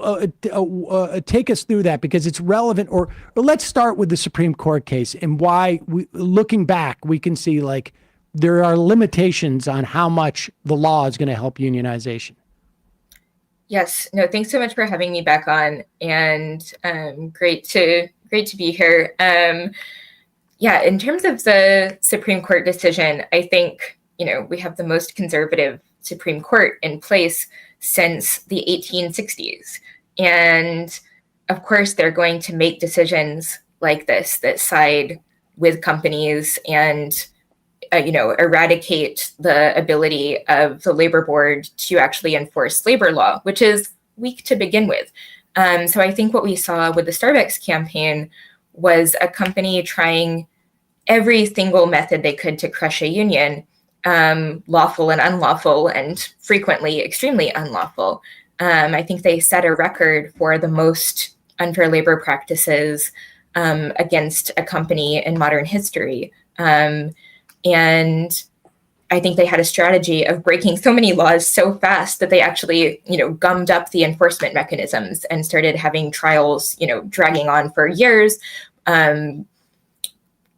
take us through that, because it's relevant, or let's start with the Supreme Court case and why, looking back, we can see like there are limitations on how much the law is going to help unionization. Yes. No, thanks so much for having me back on, and great to be here. In terms of the Supreme Court decision, I think, we have the most conservative Supreme Court in place since the 1860s. And of course, they're going to make decisions like this that side with companies and, eradicate the ability of the labor board to actually enforce labor law, which is weak to begin with. So I think what we saw with the Starbucks campaign was a company trying every single method they could to crush a union, lawful and unlawful, and frequently extremely unlawful. I think they set a record for the most unfair labor practices against a company in modern history. And I think they had a strategy of breaking so many laws so fast that they actually, gummed up the enforcement mechanisms and started having trials, dragging on for years, gumming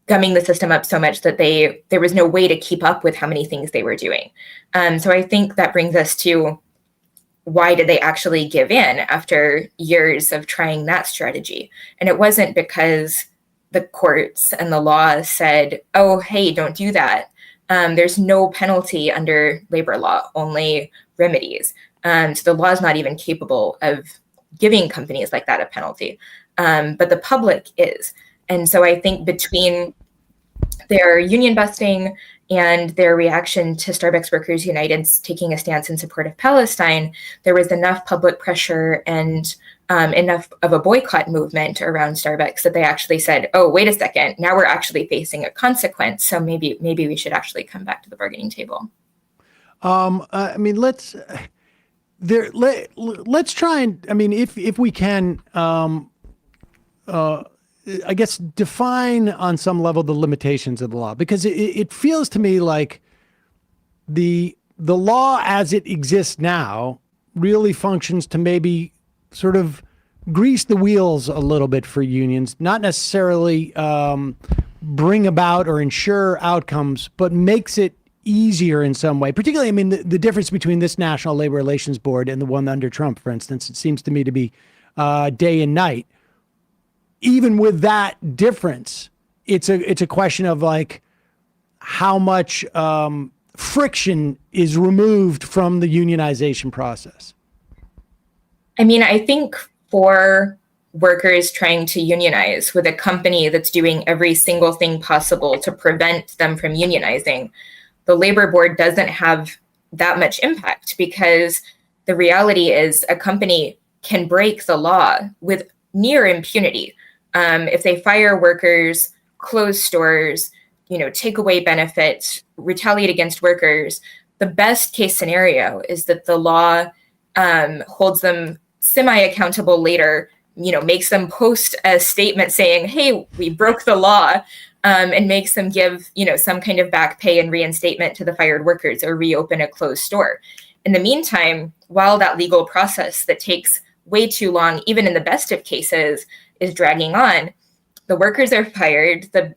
the system up so much that there was no way to keep up with how many things they were doing. So I think that brings us to, why did they actually give in after years of trying that strategy? And it wasn't because the courts and the law said, oh, hey, don't do that. There's no penalty under labor law, only remedies. So the law is not even capable of giving companies like that a penalty. But the public is. And so I think between their union busting and their reaction to Starbucks Workers United's taking a stance in support of Palestine, there was enough public pressure and enough of a boycott movement around Starbucks that they actually said, oh, wait a second, now we're actually facing a consequence. So maybe we should actually come back to the bargaining table. Let's try and, if we can, I guess, define on some level the limitations of the law, because it feels to me like the law as it exists now really functions to maybe sort of grease the wheels a little bit for unions, not necessarily bring about or ensure outcomes, but makes it easier in some way. Particularly, the difference between this National Labor Relations Board and the one under Trump, for instance, it seems to me to be day and night. Even with that difference, it's a question of like how much friction is removed from the unionization process. I think for workers trying to unionize with a company that's doing every single thing possible to prevent them from unionizing, the labor board doesn't have that much impact, because the reality is a company can break the law with near impunity. If they fire workers, close stores, take away benefits, retaliate against workers, the best case scenario is that the law holds them semi-accountable later, makes them post a statement saying, hey, we broke the law, and makes them give, some kind of back pay and reinstatement to the fired workers or reopen a closed store. In the meantime, while that legal process that takes way too long, even in the best of cases, is dragging on, the workers are fired. The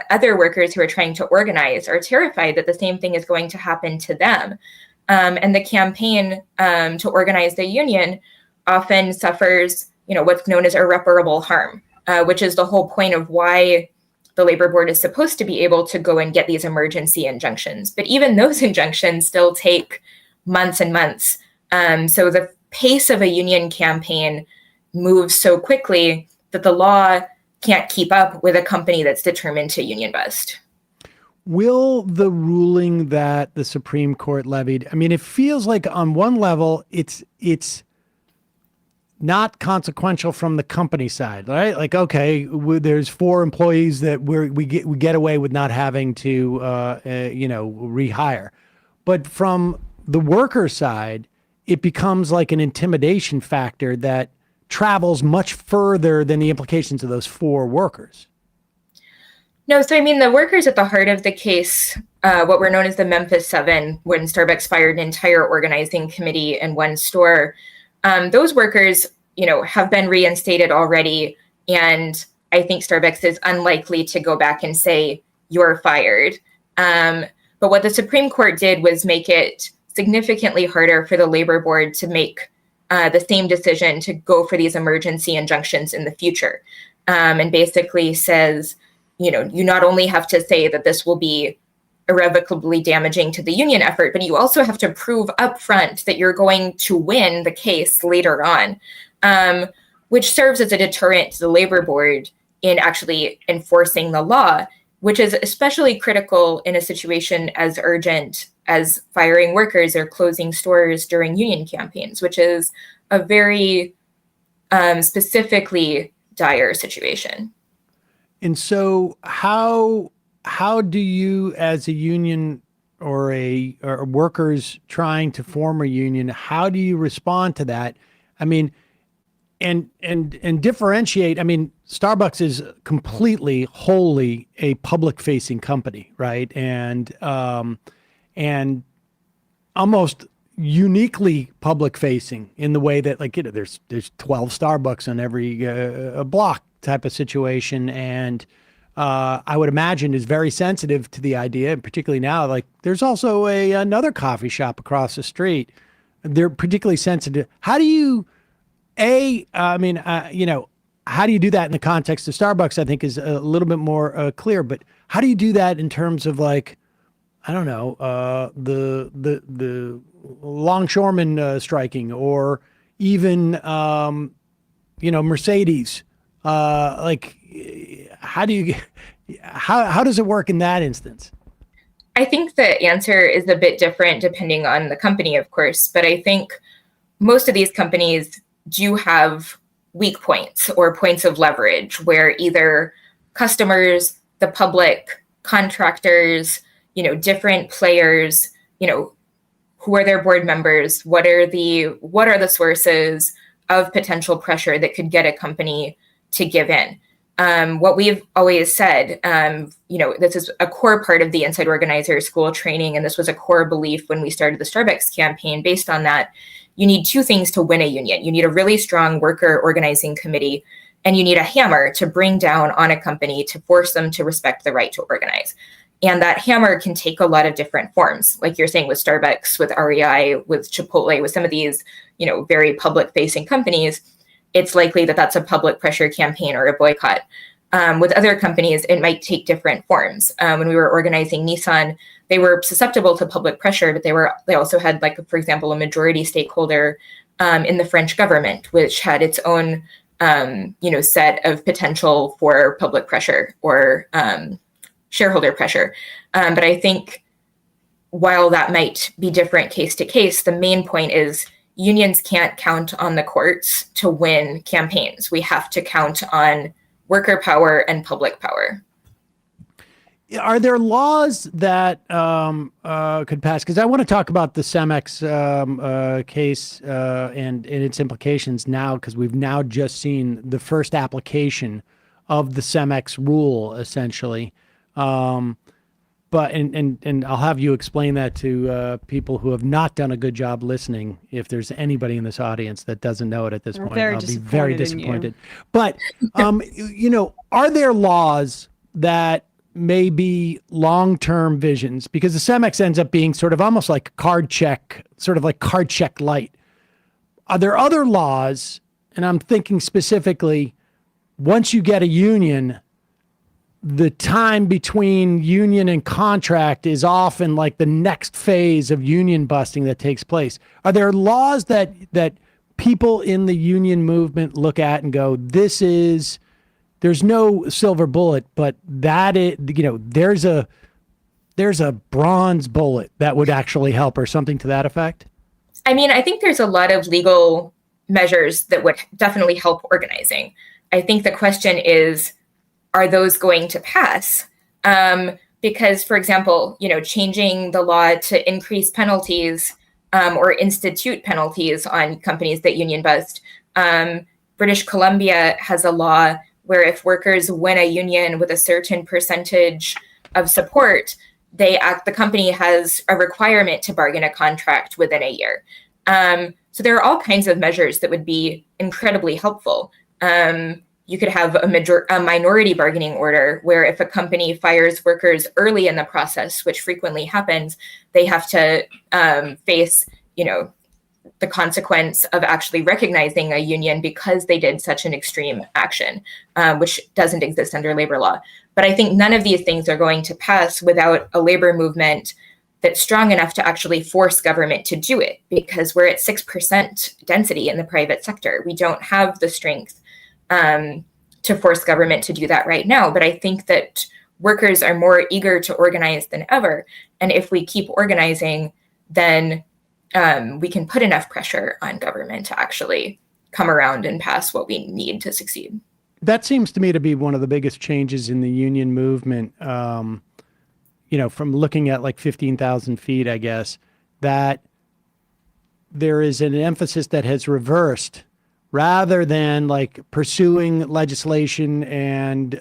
other workers who are trying to organize are terrified that the same thing is going to happen to them. And the campaign to organize the union often suffers, what's known as irreparable harm, which is the whole point of why the labor board is supposed to be able to go and get these emergency injunctions. But even those injunctions still take months and months. So the pace of a union campaign moves so quickly that the law can't keep up with a company that's determined to union bust. Will the ruling that the Supreme Court levied, I mean, it feels like on one level, it's not consequential from the company side, right? Like, okay, there's 4 employees that we get away with not having to, rehire. But from the worker side, it becomes like an intimidation factor that travels much further than the implications of those 4 workers. No, so I mean, the workers at the heart of the case, what were known as the Memphis 7, when Starbucks fired an entire organizing committee in one store, those workers, have been reinstated already. And I think Starbucks is unlikely to go back and say, you're fired. But what the Supreme Court did was make it significantly harder for the labor board to make the same decision to go for these emergency injunctions in the future. And basically says, you not only have to say that this will be irrevocably damaging to the union effort, but you also have to prove upfront that you're going to win the case later on, which serves as a deterrent to the labor board in actually enforcing the law, which is especially critical in a situation as urgent as firing workers or closing stores during union campaigns, which is a very specifically dire situation. And so how do you, as a union or workers trying to form a union, how do you respond to that? I mean, and differentiate. I mean, Starbucks is completely, wholly a public-facing company, right? And almost uniquely public-facing in the way that, there's 12 Starbucks on every block type of situation, and I would imagine is very sensitive to the idea, and particularly now, there's also another coffee shop across the street. They're particularly sensitive. How do you, how do you do that in the context of Starbucks? I think is a little bit more clear, but how do you do that in terms of the longshoremen striking, or even Mercedes? How does it work in that instance? I think the answer is a bit different depending on the company, of course, but I think most of these companies do have weak points or points of leverage where either customers, the public, contractors, different players, who are their board members, what are the sources of potential pressure that could get a company to give in. What we've always said, this is a core part of the Inside Organizer school training, and this was a core belief when we started the Starbucks campaign. Based on that, you need 2 things to win a union. You need a really strong worker organizing committee, and you need a hammer to bring down on a company to force them to respect the right to organize. And that hammer can take a lot of different forms, like you're saying with Starbucks, with REI, with Chipotle, with some of these, very public-facing companies. It's likely that that's a public pressure campaign or a boycott. With other companies, it might take different forms. When we were organizing Nissan, they were susceptible to public pressure, but they also had, for example, a majority stakeholder in the French government, which had its own, set of potential for public pressure or shareholder pressure. But I think while that might be different case to case, the main point is unions can't count on the courts to win campaigns. We have to count on worker power and public power. Are there laws that could pass? Because I want to talk about the Cemex case and its implications now, because we've now just seen the first application of the Cemex rule, essentially. But and I'll have you explain that to people who have not done a good job listening. If there's anybody in this audience that doesn't know it at this point, I'll be very disappointed. But are there laws that may be long-term visions? Because the CEMEX ends up being sort of almost like card check light. Are there other laws? And I'm thinking specifically, once you get a union, the time between union and contract is often like the next phase of union busting that takes place. Are there laws that people in the union movement look at and go, there's no silver bullet, but there's a bronze bullet that would actually help, or something to that effect? I mean, I think there's a lot of legal measures that would definitely help organizing. I think the question is, are those going to pass? Because, for example, changing the law to increase penalties or institute penalties on companies that union bust. British Columbia has a law where if workers win a union with a certain percentage of support, the company has a requirement to bargain a contract within a year. So there are all kinds of measures that would be incredibly helpful. You could have a minority bargaining order where if a company fires workers early in the process, which frequently happens, they have to face, the consequence of actually recognizing a union because they did such an extreme action, which doesn't exist under labor law. But I think none of these things are going to pass without a labor movement that's strong enough to actually force government to do it, because we're at 6% density in the private sector. We don't have the strength to force government to do that right now. But I think that workers are more eager to organize than ever. And if we keep organizing, then we can put enough pressure on government to actually come around and pass what we need to succeed. That seems to me to be one of the biggest changes in the union movement, from looking at like 15,000 feet, I guess, that there is an emphasis that has reversed. Rather than like pursuing legislation and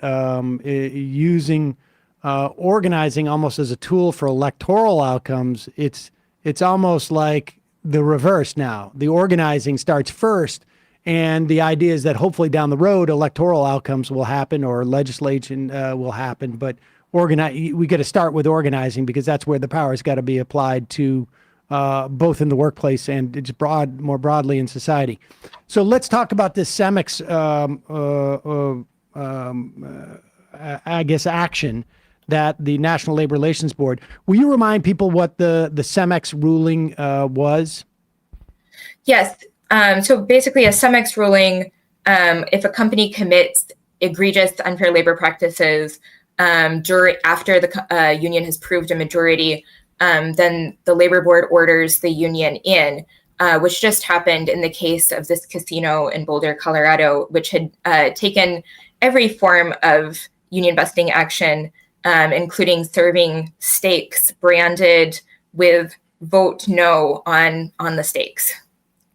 using organizing almost as a tool for electoral outcomes, it's almost like the reverse now. The organizing starts first, and the idea is that hopefully down the road electoral outcomes will happen or legislation will happen. But we got to start with organizing, because that's where the power's got to be applied to. Both in the workplace and it's more broadly in society. So let's talk about this CEMEX, action that the National Labor Relations Board. Will you remind people what the CEMEX ruling was? Yes. So basically, a CEMEX ruling, if a company commits egregious unfair labor practices after the union has proved a majority, then the labor board orders the union in, which just happened in the case of this casino in Boulder, Colorado, which had taken every form of union busting action, including serving steaks branded with "vote no" on the steaks.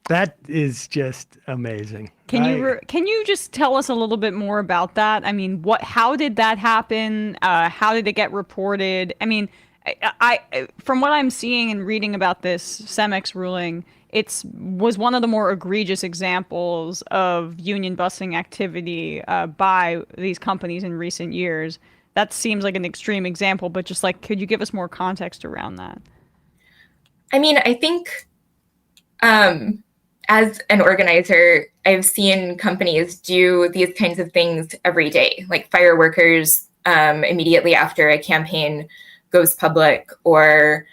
That is just amazing. Can you just tell us a little bit more about that? I mean, how did that happen? How did it get reported? I mean, I from what I'm seeing and reading about this CEMEX ruling, was one of the more egregious examples of union busting activity by these companies in recent years. That seems like an extreme example, but just like, could you give us more context around that? I mean, I think as an organizer, I've seen companies do these kinds of things every day, like fire workers immediately after a campaign goes public, or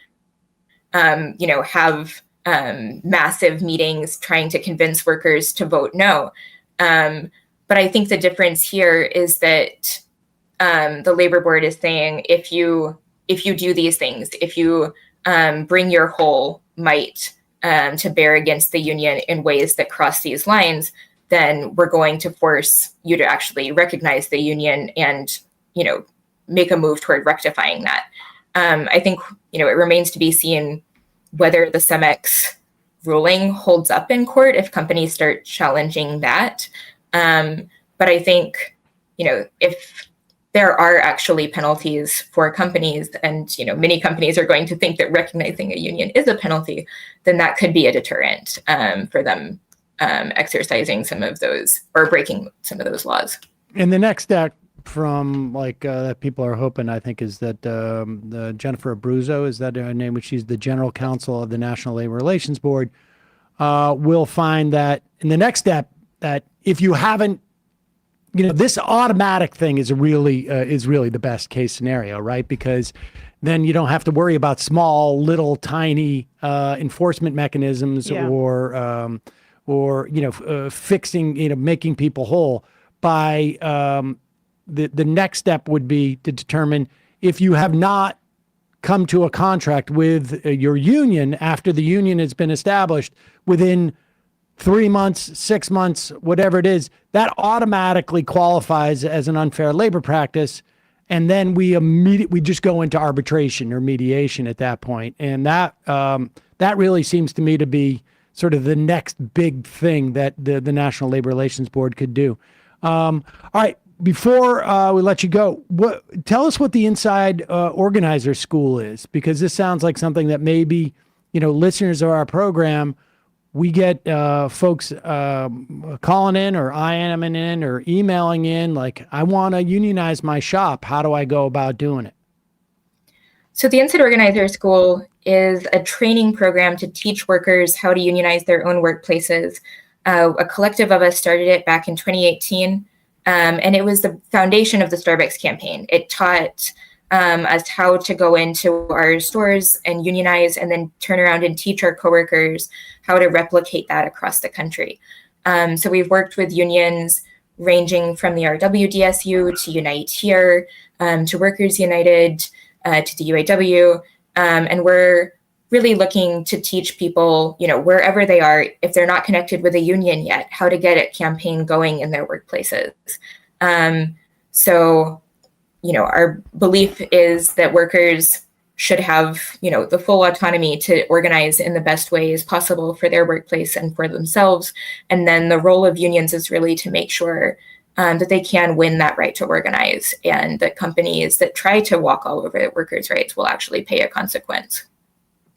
have massive meetings trying to convince workers to vote no. But I think the difference here is that the labor board is saying, if you do these things, if you bring your whole might to bear against the union in ways that cross these lines, then we're going to force you to actually recognize the union and make a move toward rectifying that. I think, it remains to be seen whether the CEMEX ruling holds up in court if companies start challenging that. But I think, if there are actually penalties for companies, and many companies are going to think that recognizing a union is a penalty, then that could be a deterrent for them exercising some of those or breaking some of those laws. And the next step from that people are hoping, I think, is that the Jennifer Abruzzo, is that her name, which she's the general counsel of the National Labor Relations Board, will find that in the next step that if you haven't, this automatic thing is really the best case scenario, right? Because then you don't have to worry about small, little, tiny enforcement mechanisms or fixing, making people whole. By the next step would be to determine if you have not come to a contract with your union after the union has been established within 3 months, 6 months, whatever it is, that automatically qualifies as an unfair labor practice. And then we just go into arbitration or mediation at that point. And that really seems to me to be sort of the next big thing that the National Labor Relations Board could do. All right, before we let you go, tell us what the Inside Organizer School is, because this sounds like something that maybe, listeners of our program, we get folks calling in or IMing in or emailing in, like, I want to unionize my shop. How do I go about doing it? So the Inside Organizer School is a training program to teach workers how to unionize their own workplaces. A collective of us started it back in 2018, and it was the foundation of the Starbucks campaign. It taught us how to go into our stores and unionize, and then turn around and teach our coworkers how to replicate that across the country. So we've worked with unions ranging from the RWDSU to Unite Here, to Workers United, to the UAW, and we're really looking to teach people, wherever they are, if they're not connected with a union yet, how to get a campaign going in their workplaces. So, our belief is that workers should have, the full autonomy to organize in the best ways possible for their workplace and for themselves. And then the role of unions is really to make sure that they can win that right to organize, and that companies that try to walk all over workers' rights will actually pay a consequence.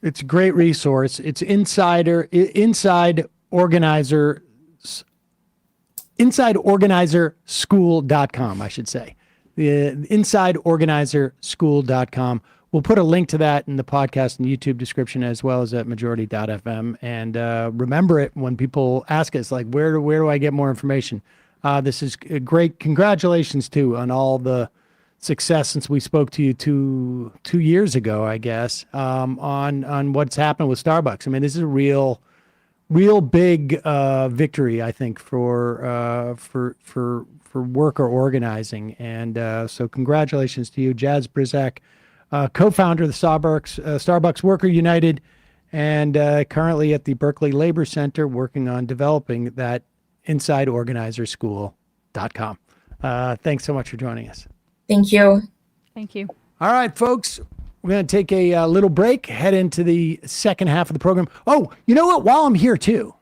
It's a great resource. It's InsideOrganizerschool.com, I should say. The InsideOrganizerschool.com. We'll put a link to that in the podcast and YouTube description, as well as at majority.fm. And remember it when people ask us, like, where do I get more information? This is great. Congratulations, too, on all the success since we spoke to you two years ago, I guess, on what's happened with Starbucks. I mean, this is a real big victory, I think, for worker organizing. And so congratulations to you, Jaz Brisack, co-founder of the Starbucks Worker United, and currently at the Berkeley Labor Center working on developing that InsideOrganizerschool.com. Thanks so much for joining us. Thank you. Thank you. All right, folks, we're going to take a little break, head into the second half of the program. Oh, you know what? While I'm here, too,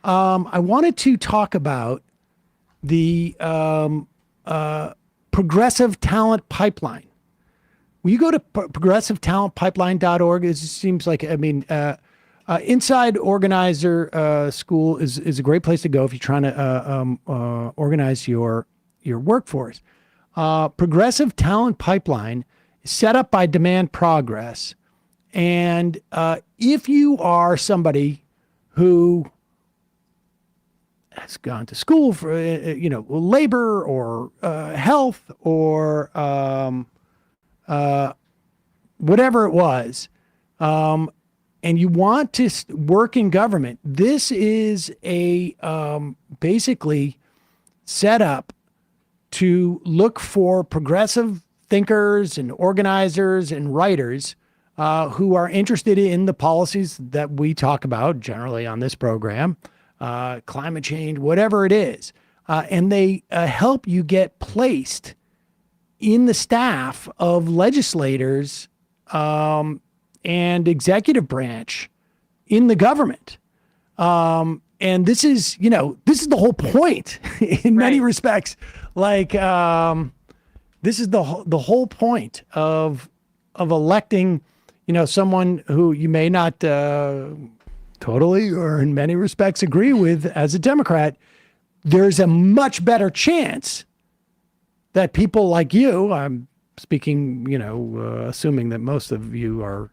I wanted to talk about the Progressive Talent Pipeline. Will you go to progressivetalentpipeline.org? It seems like, Inside Organizer School is a great place to go if you're trying to organize your workforce. Progressive Talent Pipeline is set up by Demand Progress. And if you are somebody who has gone to school for, labor or health or whatever it was, and you want to work in government, this is a basically set up to look for progressive thinkers and organizers and writers who are interested in the policies that we talk about generally on this program, climate change, whatever it is. And they help you get placed in the staff of legislators and executive branch in the government. And this is the whole point in many respects. Like, This is the whole point of electing, someone who you may not totally or in many respects agree with as a Democrat. There's a much better chance that people like you, I'm speaking, assuming that most of you are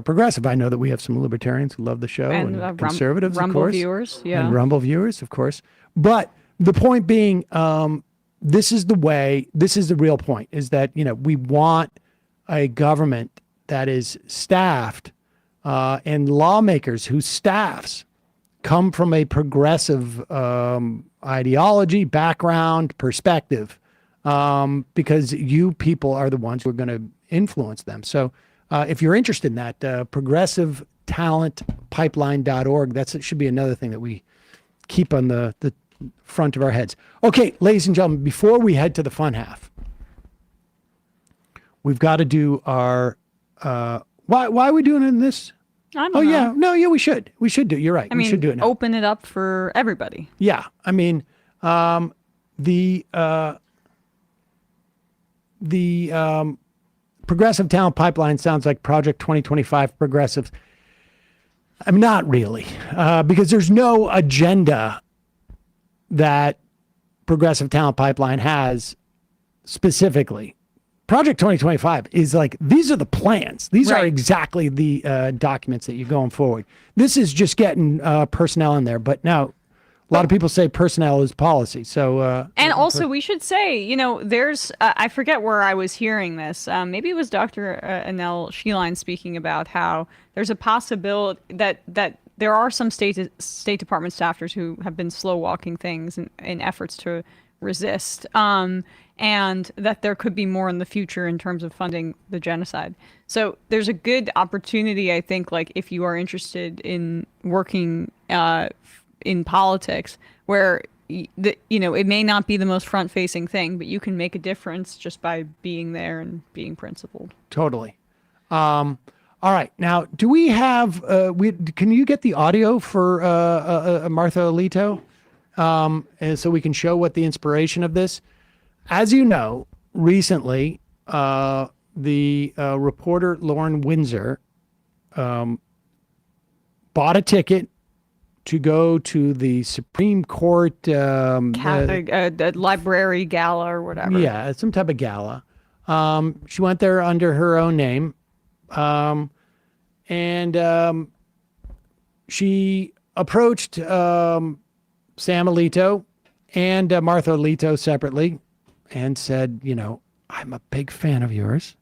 progressive. I know that we have some libertarians who love the show and conservatives, Rumble of course. Viewers, yeah. And Rumble viewers, of course. But the point being, this is the real point, is that, we want a government that is staffed and lawmakers whose staffs come from a progressive ideology, background, perspective, because you people are the ones who are going to influence them. So if you're interested in that, progressivetalentpipeline.org, that should be another thing that we keep on the front of our heads. Okay, ladies and gentlemen, before we head to the fun half, we've got to do our, why are we doing it in this? I don't know. Yeah, we should. We should do. You're right. We should do it now. Open it up for everybody. Yeah, I mean, the Progressive Talent Pipeline sounds like Project 2025 Progressives. I mean, not really, because there's no agenda that Progressive Talent Pipeline has specifically. Project 2025 is like, these are the plans. These are exactly the documents that you're going forward. This is just getting personnel in there. But now, a lot of people say personnel is policy. So, and also we should say, there's, I forget where I was hearing this. Maybe it was Dr. Anel Sheline speaking about how there's a possibility that there are some State Department staffers who have been slow walking things in efforts to resist. And that there could be more in the future in terms of funding the genocide. So there's a good opportunity, I think, like if you are interested in working in politics, where it may not be the most front-facing thing, but you can make a difference just by being there and being principled. Totally. All right. Now, do we have? Can you get the audio for Martha Alito, and so we can show what the inspiration of this? As you know, recently, the reporter Lauren Windsor bought a ticket to go to the Supreme Court library gala or whatever. Yeah, some type of gala. She went there under her own name, and she approached Sam Alito and Martha Alito separately, and said, I'm a big fan of yours.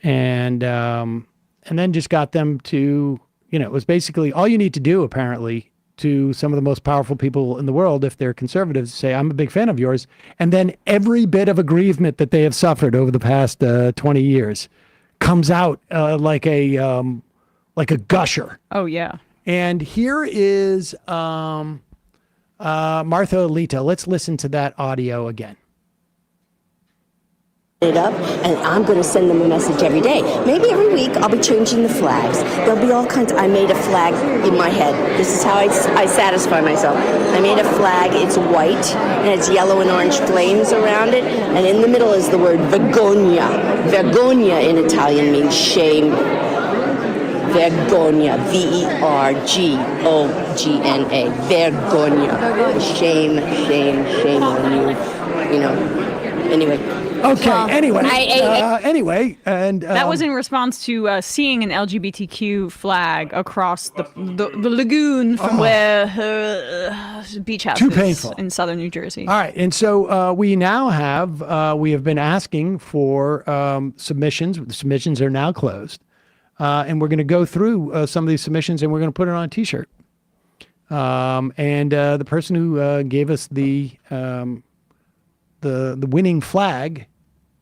And then just got them to, it was basically all you need to do, apparently, to some of the most powerful people in the world, if they're conservatives, say, I'm a big fan of yours. And then every bit of aggrievement that they have suffered over the past 20 years comes out like a gusher. Oh, yeah. And here is Martha Alito. Let's listen to that audio again. It up, and I'm going to send them a message every day. Maybe every week I'll be changing the flags. There'll be all kinds. I made a flag in my head. This is how I satisfy myself. I made a flag. It's white and it's yellow and orange flames around it, and in the middle is the word vergogna. Vergogna in Italian means shame. Vergogna, Vergogna, Vergogna. Shame on you. Anyway. Okay. Anyway, and that was in response to seeing an LGBTQ flag across the lagoon from where her beach house is in southern New Jersey. All right, and so we now have we have been asking for submissions. The submissions are now closed, and we're going to go through some of these submissions, and we're going to put it on a T-shirt. And the person who gave us the winning flag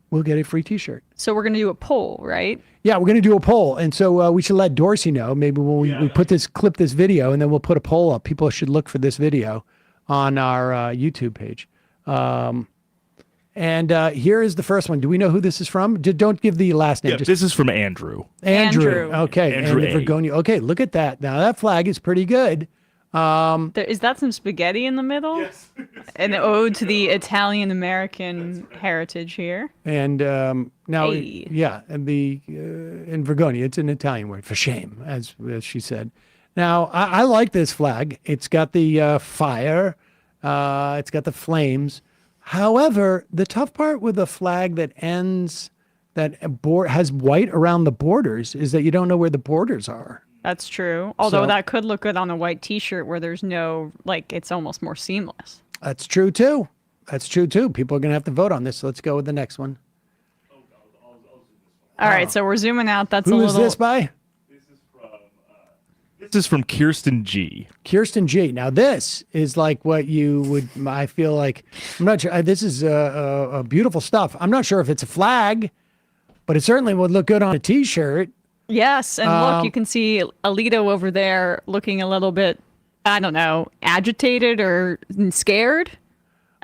will get a free T-shirt. So we're going to do a poll, right? Yeah, we're going to do a poll. And so we should let Dorsey know. Maybe when we clip this video, and then we'll put a poll up. People should look for this video on our YouTube page. And here is the first one. Do we know who this is from? Don't give the last name. Yeah, this is from Andrew. Andrew. Okay. Andrew A. Vergogna. Okay, look at that. Now that flag is pretty good. Is that some spaghetti in the middle? Yes. An ode to the Italian-American heritage here. And now, Hey. yeah, and in Vergonia, it's an Italian word for shame, as she said. Now, I like this flag. It's got the fire. It's got the flames. However, the tough part with a flag that ends, has white around the borders, is that you don't know where the borders are. That's true. Although that could look good on a white T-shirt where there's no, it's almost more seamless. That's true, too. People are going to have to vote on this. So let's go with the next one. All right, so we're zooming out. That's Who is this by? This is from Kirsten G. Kirsten G. Now, this is like what you would, I feel like, I'm not sure. This is a beautiful stuff. I'm not sure if it's a flag, but it certainly would look good on a T-shirt. Yes, and look, you can see Alito over there looking a little bit, I don't know, agitated or scared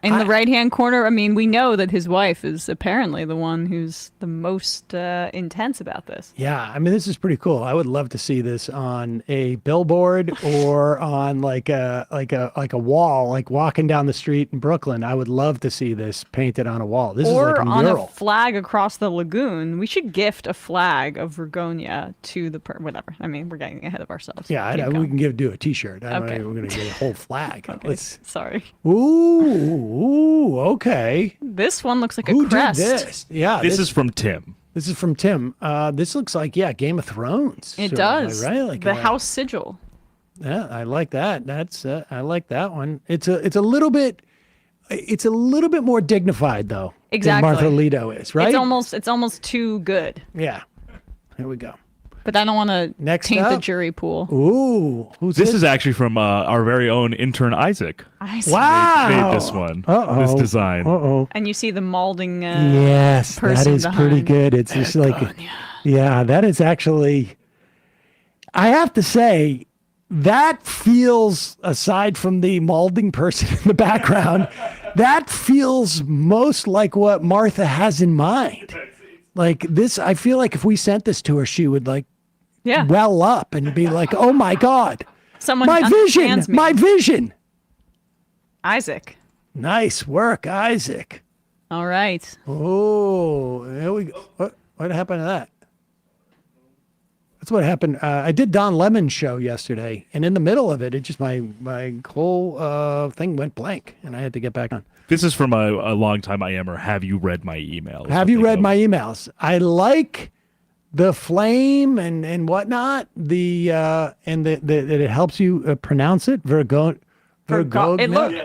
in the right-hand corner. I mean, we know that his wife is apparently the one who's the most intense about this. Yeah, I mean, this is pretty cool. I would love to see this on a billboard or on like a wall, like walking down the street in Brooklyn. I would love to see this painted on a wall. This is like a mural. Or on a flag across the lagoon. We should gift a flag of Vergonia to the whatever. I mean, we're getting ahead of ourselves. Yeah, we can do a T-shirt. I don't know, we're going to get a whole flag. Okay, sorry. Ooh, okay. This one looks like Who a crest. did this? Yeah, This is from Tim. This is from Tim. This looks like Game of Thrones. It certainly, does. right? Like the house sigil. Yeah, I like that. I like that one. It's a little bit more dignified though. Exactly. Than Martha Alito is, right? It's almost too good. Yeah. Here we go. But I don't want to taint the jury pool. Ooh, this is actually from our very own intern Isaac. Wow, made this one. This design. And you see the molding. Yes, that is pretty good. It's just like, yeah, that is actually. I have to say, that feels, aside from the molding person in the background, that feels most like what Martha has in mind. Like this, I feel like if we sent this to her, she would well up and be like, "Oh my God, my vision." Isaac. Nice work, Isaac. All right. Oh, there we go. What happened to that? That's what happened. I did Don Lemon's show yesterday, and in the middle of it, my whole thing went blank, and I had to get back on. This is from a longtime IMer. Have you read my emails? Have you read my emails? I like the flame and whatnot. That it helps you pronounce it. Vergogna.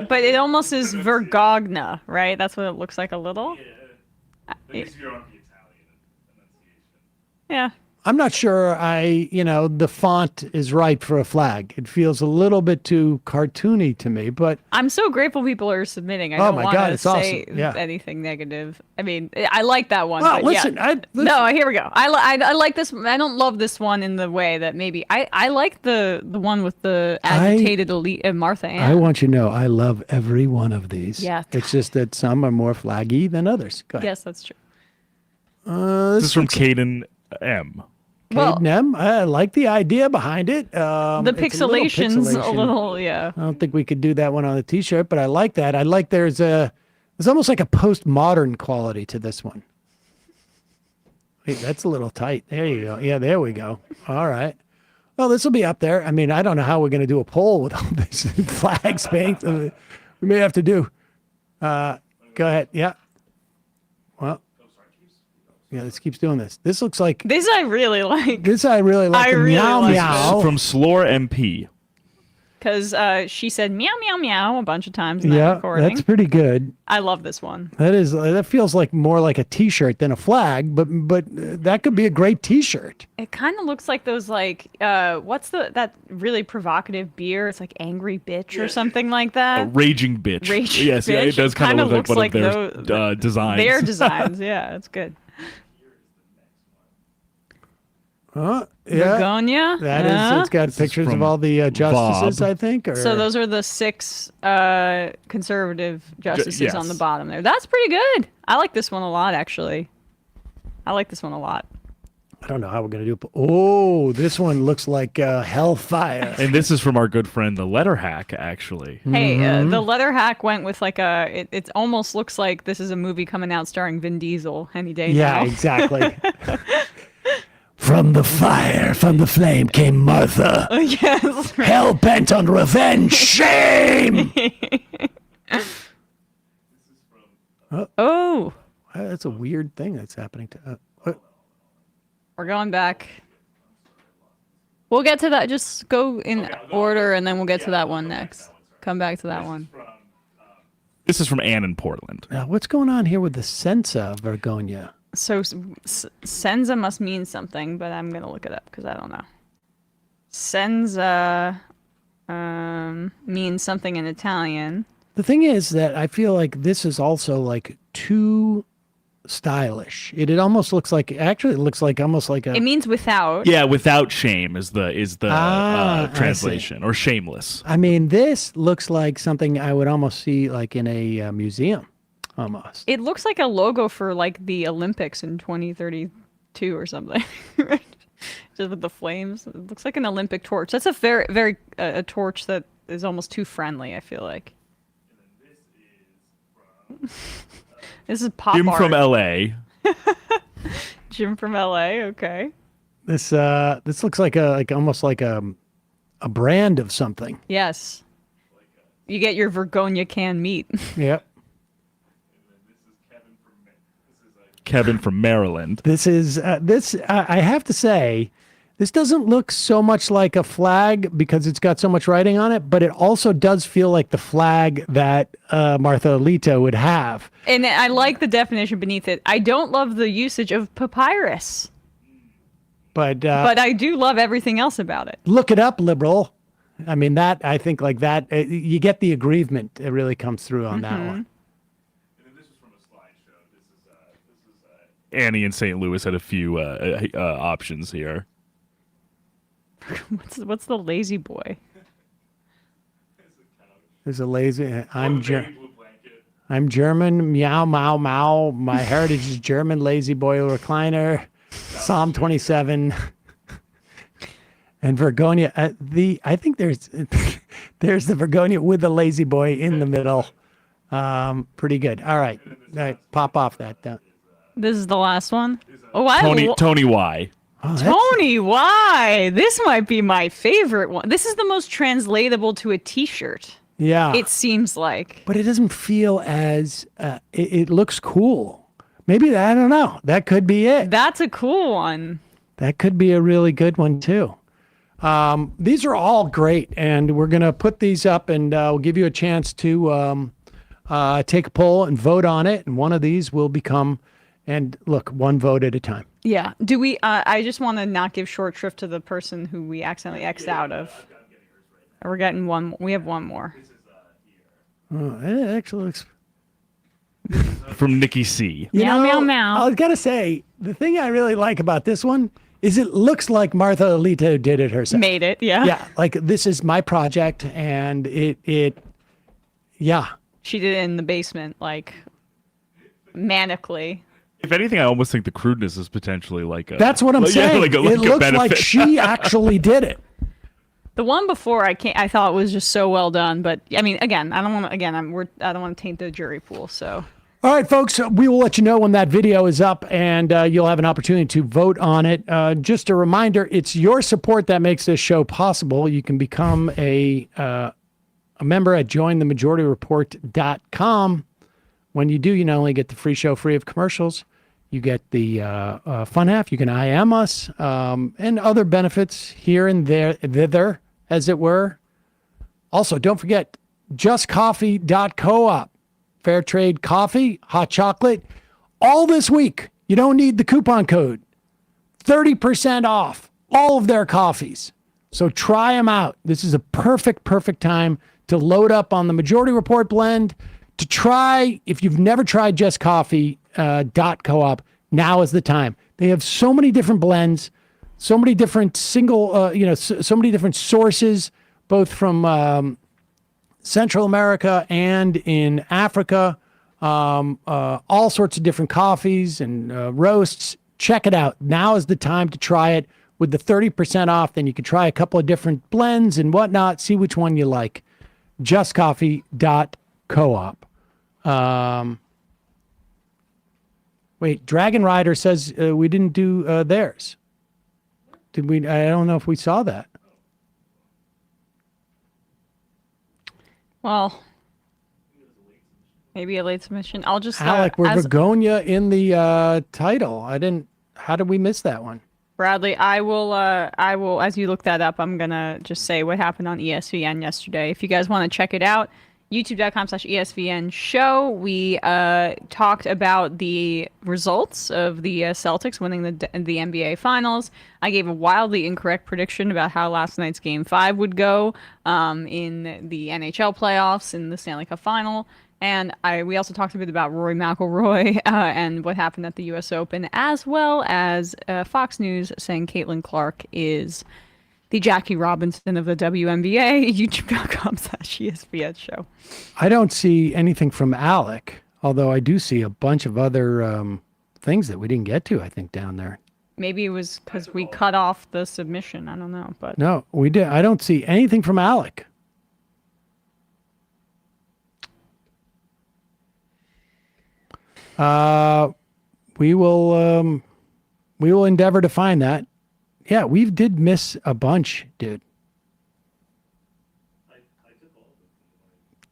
But it almost is Vergogna, right? That's what it looks like a little. Yeah. At least if you're on the Italian enunciation. Yeah. I'm not sure the font is right for a flag. It feels a little bit too cartoony to me, but I'm so grateful people are submitting. I don't want to say anything negative. I mean, I like that one. Well, listen, no, here we go. I like this. I don't love this one in the way that maybe I like the one with the agitated elite Martha Ann. I want you to know I love every one of these. Yeah. It's just that some are more flaggy than others. Go ahead. Yes, that's true. This is from Caden M. I like the idea behind it. The pixelation's a little, yeah. I don't think we could do that one on the T-shirt, but I like that. I like there's almost like a postmodern quality to this one. Wait, that's a little tight. There you go. Yeah, there we go. All right. Well, this will be up there. I mean, I don't know how we're going to do a poll with all these flags painted. We may have to do. Go ahead. Yeah. Well. Yeah, this keeps doing this. This looks like... This I really like. I really like. Meow. From Slore MP. Because she said meow, meow, meow a bunch of times in that recording. That's pretty good. I love this one. That feels like more like a T-shirt than a flag, but that could be a great T-shirt. It kind of looks like those what's that really provocative beer? It's like Angry Bitch or something like that. Raging Bitch. Yes, yeah, it does kind of look like one of their designs. Their designs, yeah, it's good. Yeah. Vergonia. That is. It's got pictures of all the justices, Bob. I think. So those are the 6 conservative justices on the bottom there. That's pretty good. I like this one a lot, actually. I like this one a lot. I don't know how we're going to do it. But, oh, this one looks like hellfire. And this is from our good friend, the Letter Hack, actually. Hey, the Letter Hack went with like it almost looks like this is a movie coming out starring Vin Diesel any day now. Yeah, exactly. From the fire, from the flame came Martha. Yes. Hell bent on revenge. Shame! Oh. That's a weird thing that's happening to We're going back. We'll get to that. Just go in order, and then we'll get to that one next. Come back to that one. This is from Ann in Portland. Now, what's going on here with the Senza Vergonia? So Senza must mean something, but I'm going to look it up because I don't know. Senza means something in Italian. The thing is that I feel like this is also like too stylish. It almost looks like, actually it looks like almost like a... It means without. Yeah, without shame is the translation, or shameless. I mean, this looks like something I would almost see like in a museum, almost. It looks like a logo for like the Olympics in 2032 or something. Just with the flames. It looks like an Olympic torch. That's a very a torch that is almost too friendly, I feel like. This is pop Jim art. from LA. Jim from LA, okay. This looks like almost like a brand of something. Yes. You get your Vergonia canned meat. Yep. Kevin from Maryland. This is I have to say, this doesn't look so much like a flag because it's got so much writing on it, but it also does feel like the flag that Martha Alito would have. And I like the definition beneath it. I don't love the usage of papyrus, but I do love everything else about it. Look it up, liberal. I mean, that I think like that you get the aggrievement. It really comes through on that one. Annie in St. Louis had a few options here. What's the lazy boy? There's a lazy. I'm German. Meow, meow, meow. My heritage is German. Lazy boy recliner. Psalm 27. And Vergonia. I think there's the Vergonia with the lazy boy in the middle. Pretty good. All right. Pop off that. This is the last one. Oh, Tony Y. Oh, Tony Y. This might be my favorite one. This is the most translatable to a T-shirt. Yeah. It seems like. But it doesn't feel as. It looks cool. Maybe I don't know. That could be it. That's a cool one. That could be a really good one too. These are all great, and we're gonna put these up, and we'll give you a chance to take a poll and vote on it, and one of these will become. And look, one vote at a time. Yeah. Do we? I just want to not give short shrift to the person who we accidentally X'd out of. We're getting one. We have one more. Oh, it actually looks. From Nikki C. Meow, meow, meow. I was gonna say the thing I really like about this one is it looks like Martha Alito did it herself. Made it, yeah. Yeah, like this is my project, and yeah. She did it in the basement, like manically. If anything, I almost think the crudeness is potentially like a... That's what I'm saying. Like it looks benefit. like she actually did it. The one before I thought was just so well done, but I mean, again, I don't want to taint the jury pool. So, all right, folks, we will let you know when that video is up, and you'll have an opportunity to vote on it. Just a reminder, it's your support that makes this show possible. You can become a member at jointhemajorityreport.com. When you do, you not only get the free show free of commercials, you get the fun half. You can IM us and other benefits here and there, thither, as it were. Also, don't forget justcoffee.coop. Fair trade coffee, hot chocolate. All this week. You don't need the coupon code. 30% off all of their coffees. So try them out. This is a perfect time to load up on the Majority Report blend. To try, if you've never tried justcoffee.coop, now is the time. They have so many different blends, so many different so many different sources, both from Central America and in Africa, all sorts of different coffees and roasts. check it out. Now is the time to try it. With the 30% off, then you can try a couple of different blends and whatnot, see which one you like. justcoffee.coop. Wait, Dragon Rider says we didn't do theirs. Did we? I don't know if we saw that. Well, maybe a late submission. I'll just Alec, we're Begonia in the title. How did we miss that one? Bradley, I will, as you look that up, I'm going to just say what happened on ESPN yesterday. If you guys want to check it out, youtube.com/ESPN show. We talked about the results of the Celtics winning the NBA Finals. I gave a wildly incorrect prediction about how last night's Game 5 would go in the NHL playoffs in the Stanley Cup Final. And we also talked a bit about Rory McIlroy and what happened at the U.S. Open, as well as Fox News saying Caitlin Clark is the Jackie Robinson of the WNBA. YouTube.com/ESPN show. I don't see anything from Alec, although I do see a bunch of other things that we didn't get to, I think, down there. Maybe it was because we cut off the submission. I don't know. But no, we did. I don't see anything from Alec. We will endeavor to find that. Yeah, we did miss a bunch, dude.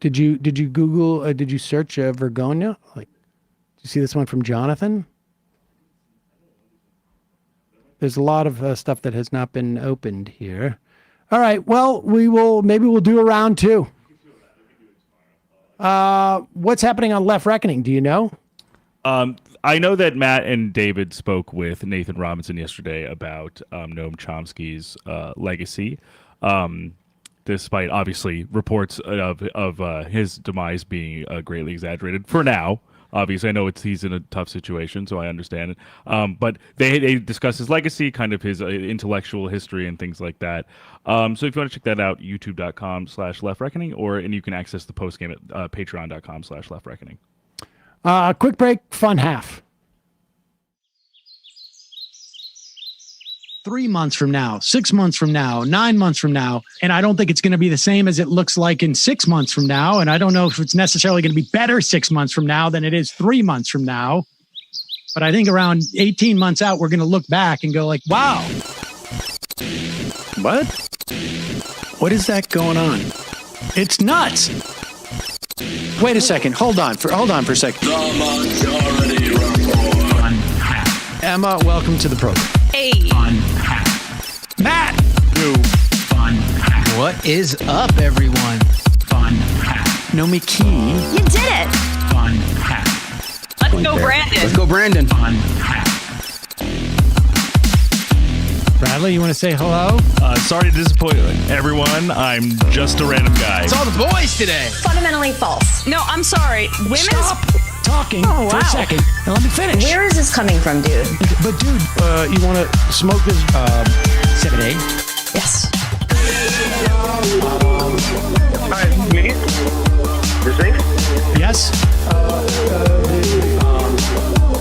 Did you Google? Did you search Vergonia? Like, did you see this one from Jonathan? There's a lot of stuff that has not been opened here. All right. Well, maybe we'll do a round 2. What's happening on Left Reckoning? Do you know? I know that Matt and David spoke with Nathan Robinson yesterday about Noam Chomsky's legacy, despite obviously reports of his demise being greatly exaggerated for now. Obviously, I know he's in a tough situation, so I understand it. But they discuss his legacy, kind of his intellectual history and things like that. So if you want to check that out, youtube.com/Left Reckoning, and you can access the postgame at patreon.com/Left Reckoning. Quick break, fun half. 3 months from now, 6 months from now, 9 months from now, and I don't think it's going to be the same as it looks like in 6 months from now, and I don't know if it's necessarily going to be better 6 months from now than it is 3 months from now, but I think around 18 months out, we're going to look back and go like, wow. What? What is that going on? It's nuts. Wait a second. Hold on for a second. The Majority Report. Emma, welcome to the program. Hey. Matt. What is up, everyone? Nomi Key. You did it. Let's go, Brandon. Let's go, Brandon. Bradley, you want to say hello? Sorry to disappoint everyone. I'm just a random guy. It's all the boys today. Fundamentally false. No, I'm sorry. Women's Stop talking for a second and let me finish. Where is this coming from, dude? But dude, you want to smoke this 7A? Yes. Hi, me? Is it? Yes.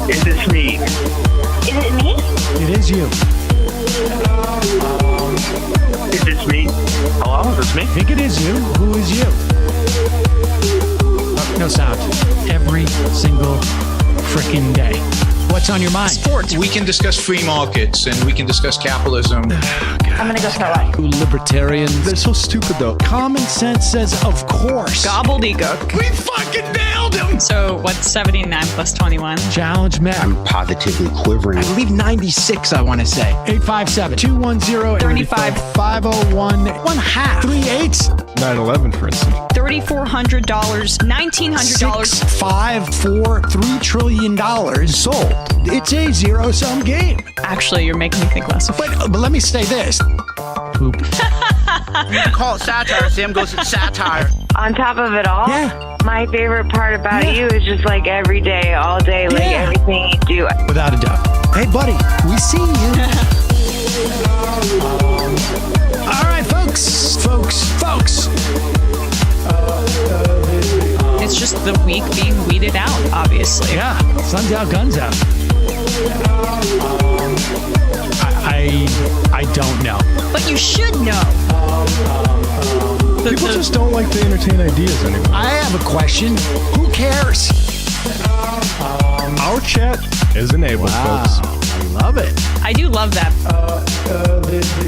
Is this me? Is it me? It is you. Is this me? Hello, is this me? I think it is you. Who is you? No sound. Every single freaking day. What's on your mind? Sports. We can discuss free markets and we can discuss capitalism. I'm gonna go throw up. Libertarians. They're so stupid, though. Common sense says, of course. gobbledygook. We fucking nailed him. So what's 79 plus 21? Challenge met. I'm positively quivering. I believe 96, I want to say. 857-210-3501. 1/2. 3/8. 9/11, for instance. $3,400, $1,900. 654 $3 trillion sold. It's a zero-sum game. Actually, you're making me think less of it. But let me say this. Poop. You call it satire. Sam goes, it's satire. On top of it all, my favorite part about you is just like every day, all day, like everything you do. Without a doubt. Hey, buddy, we see you. All right, folks. It's just the week being weeded out, obviously. Yeah, sun's out, guns out. I don't know. But you should know. People just don't like to entertain ideas anymore. I have a question. Who cares? Our chat is enabled, folks. I love it. I do love that.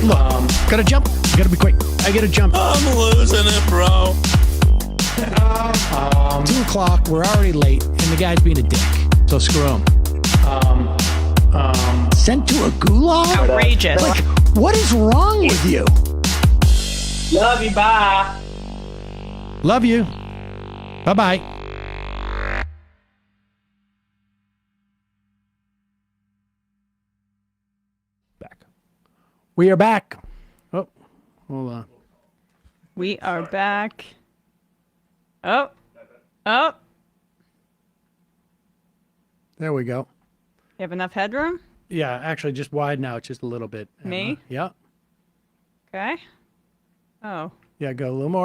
Look, gotta jump. Gotta be quick. I gotta jump. I'm losing it, bro. 2 o'clock. We're already late, and the guy's being a dick. So screw him. Sent to a gulag? Outrageous. Like, what is wrong with you? Love you, bye. Love you. Bye-bye. Back. We are back. Oh, hold on. We are back. Oh. Oh. There we go. You have enough headroom? Yeah, actually, just widen out just a little bit. Me? Yeah. Okay. Oh. Yeah, go a little more.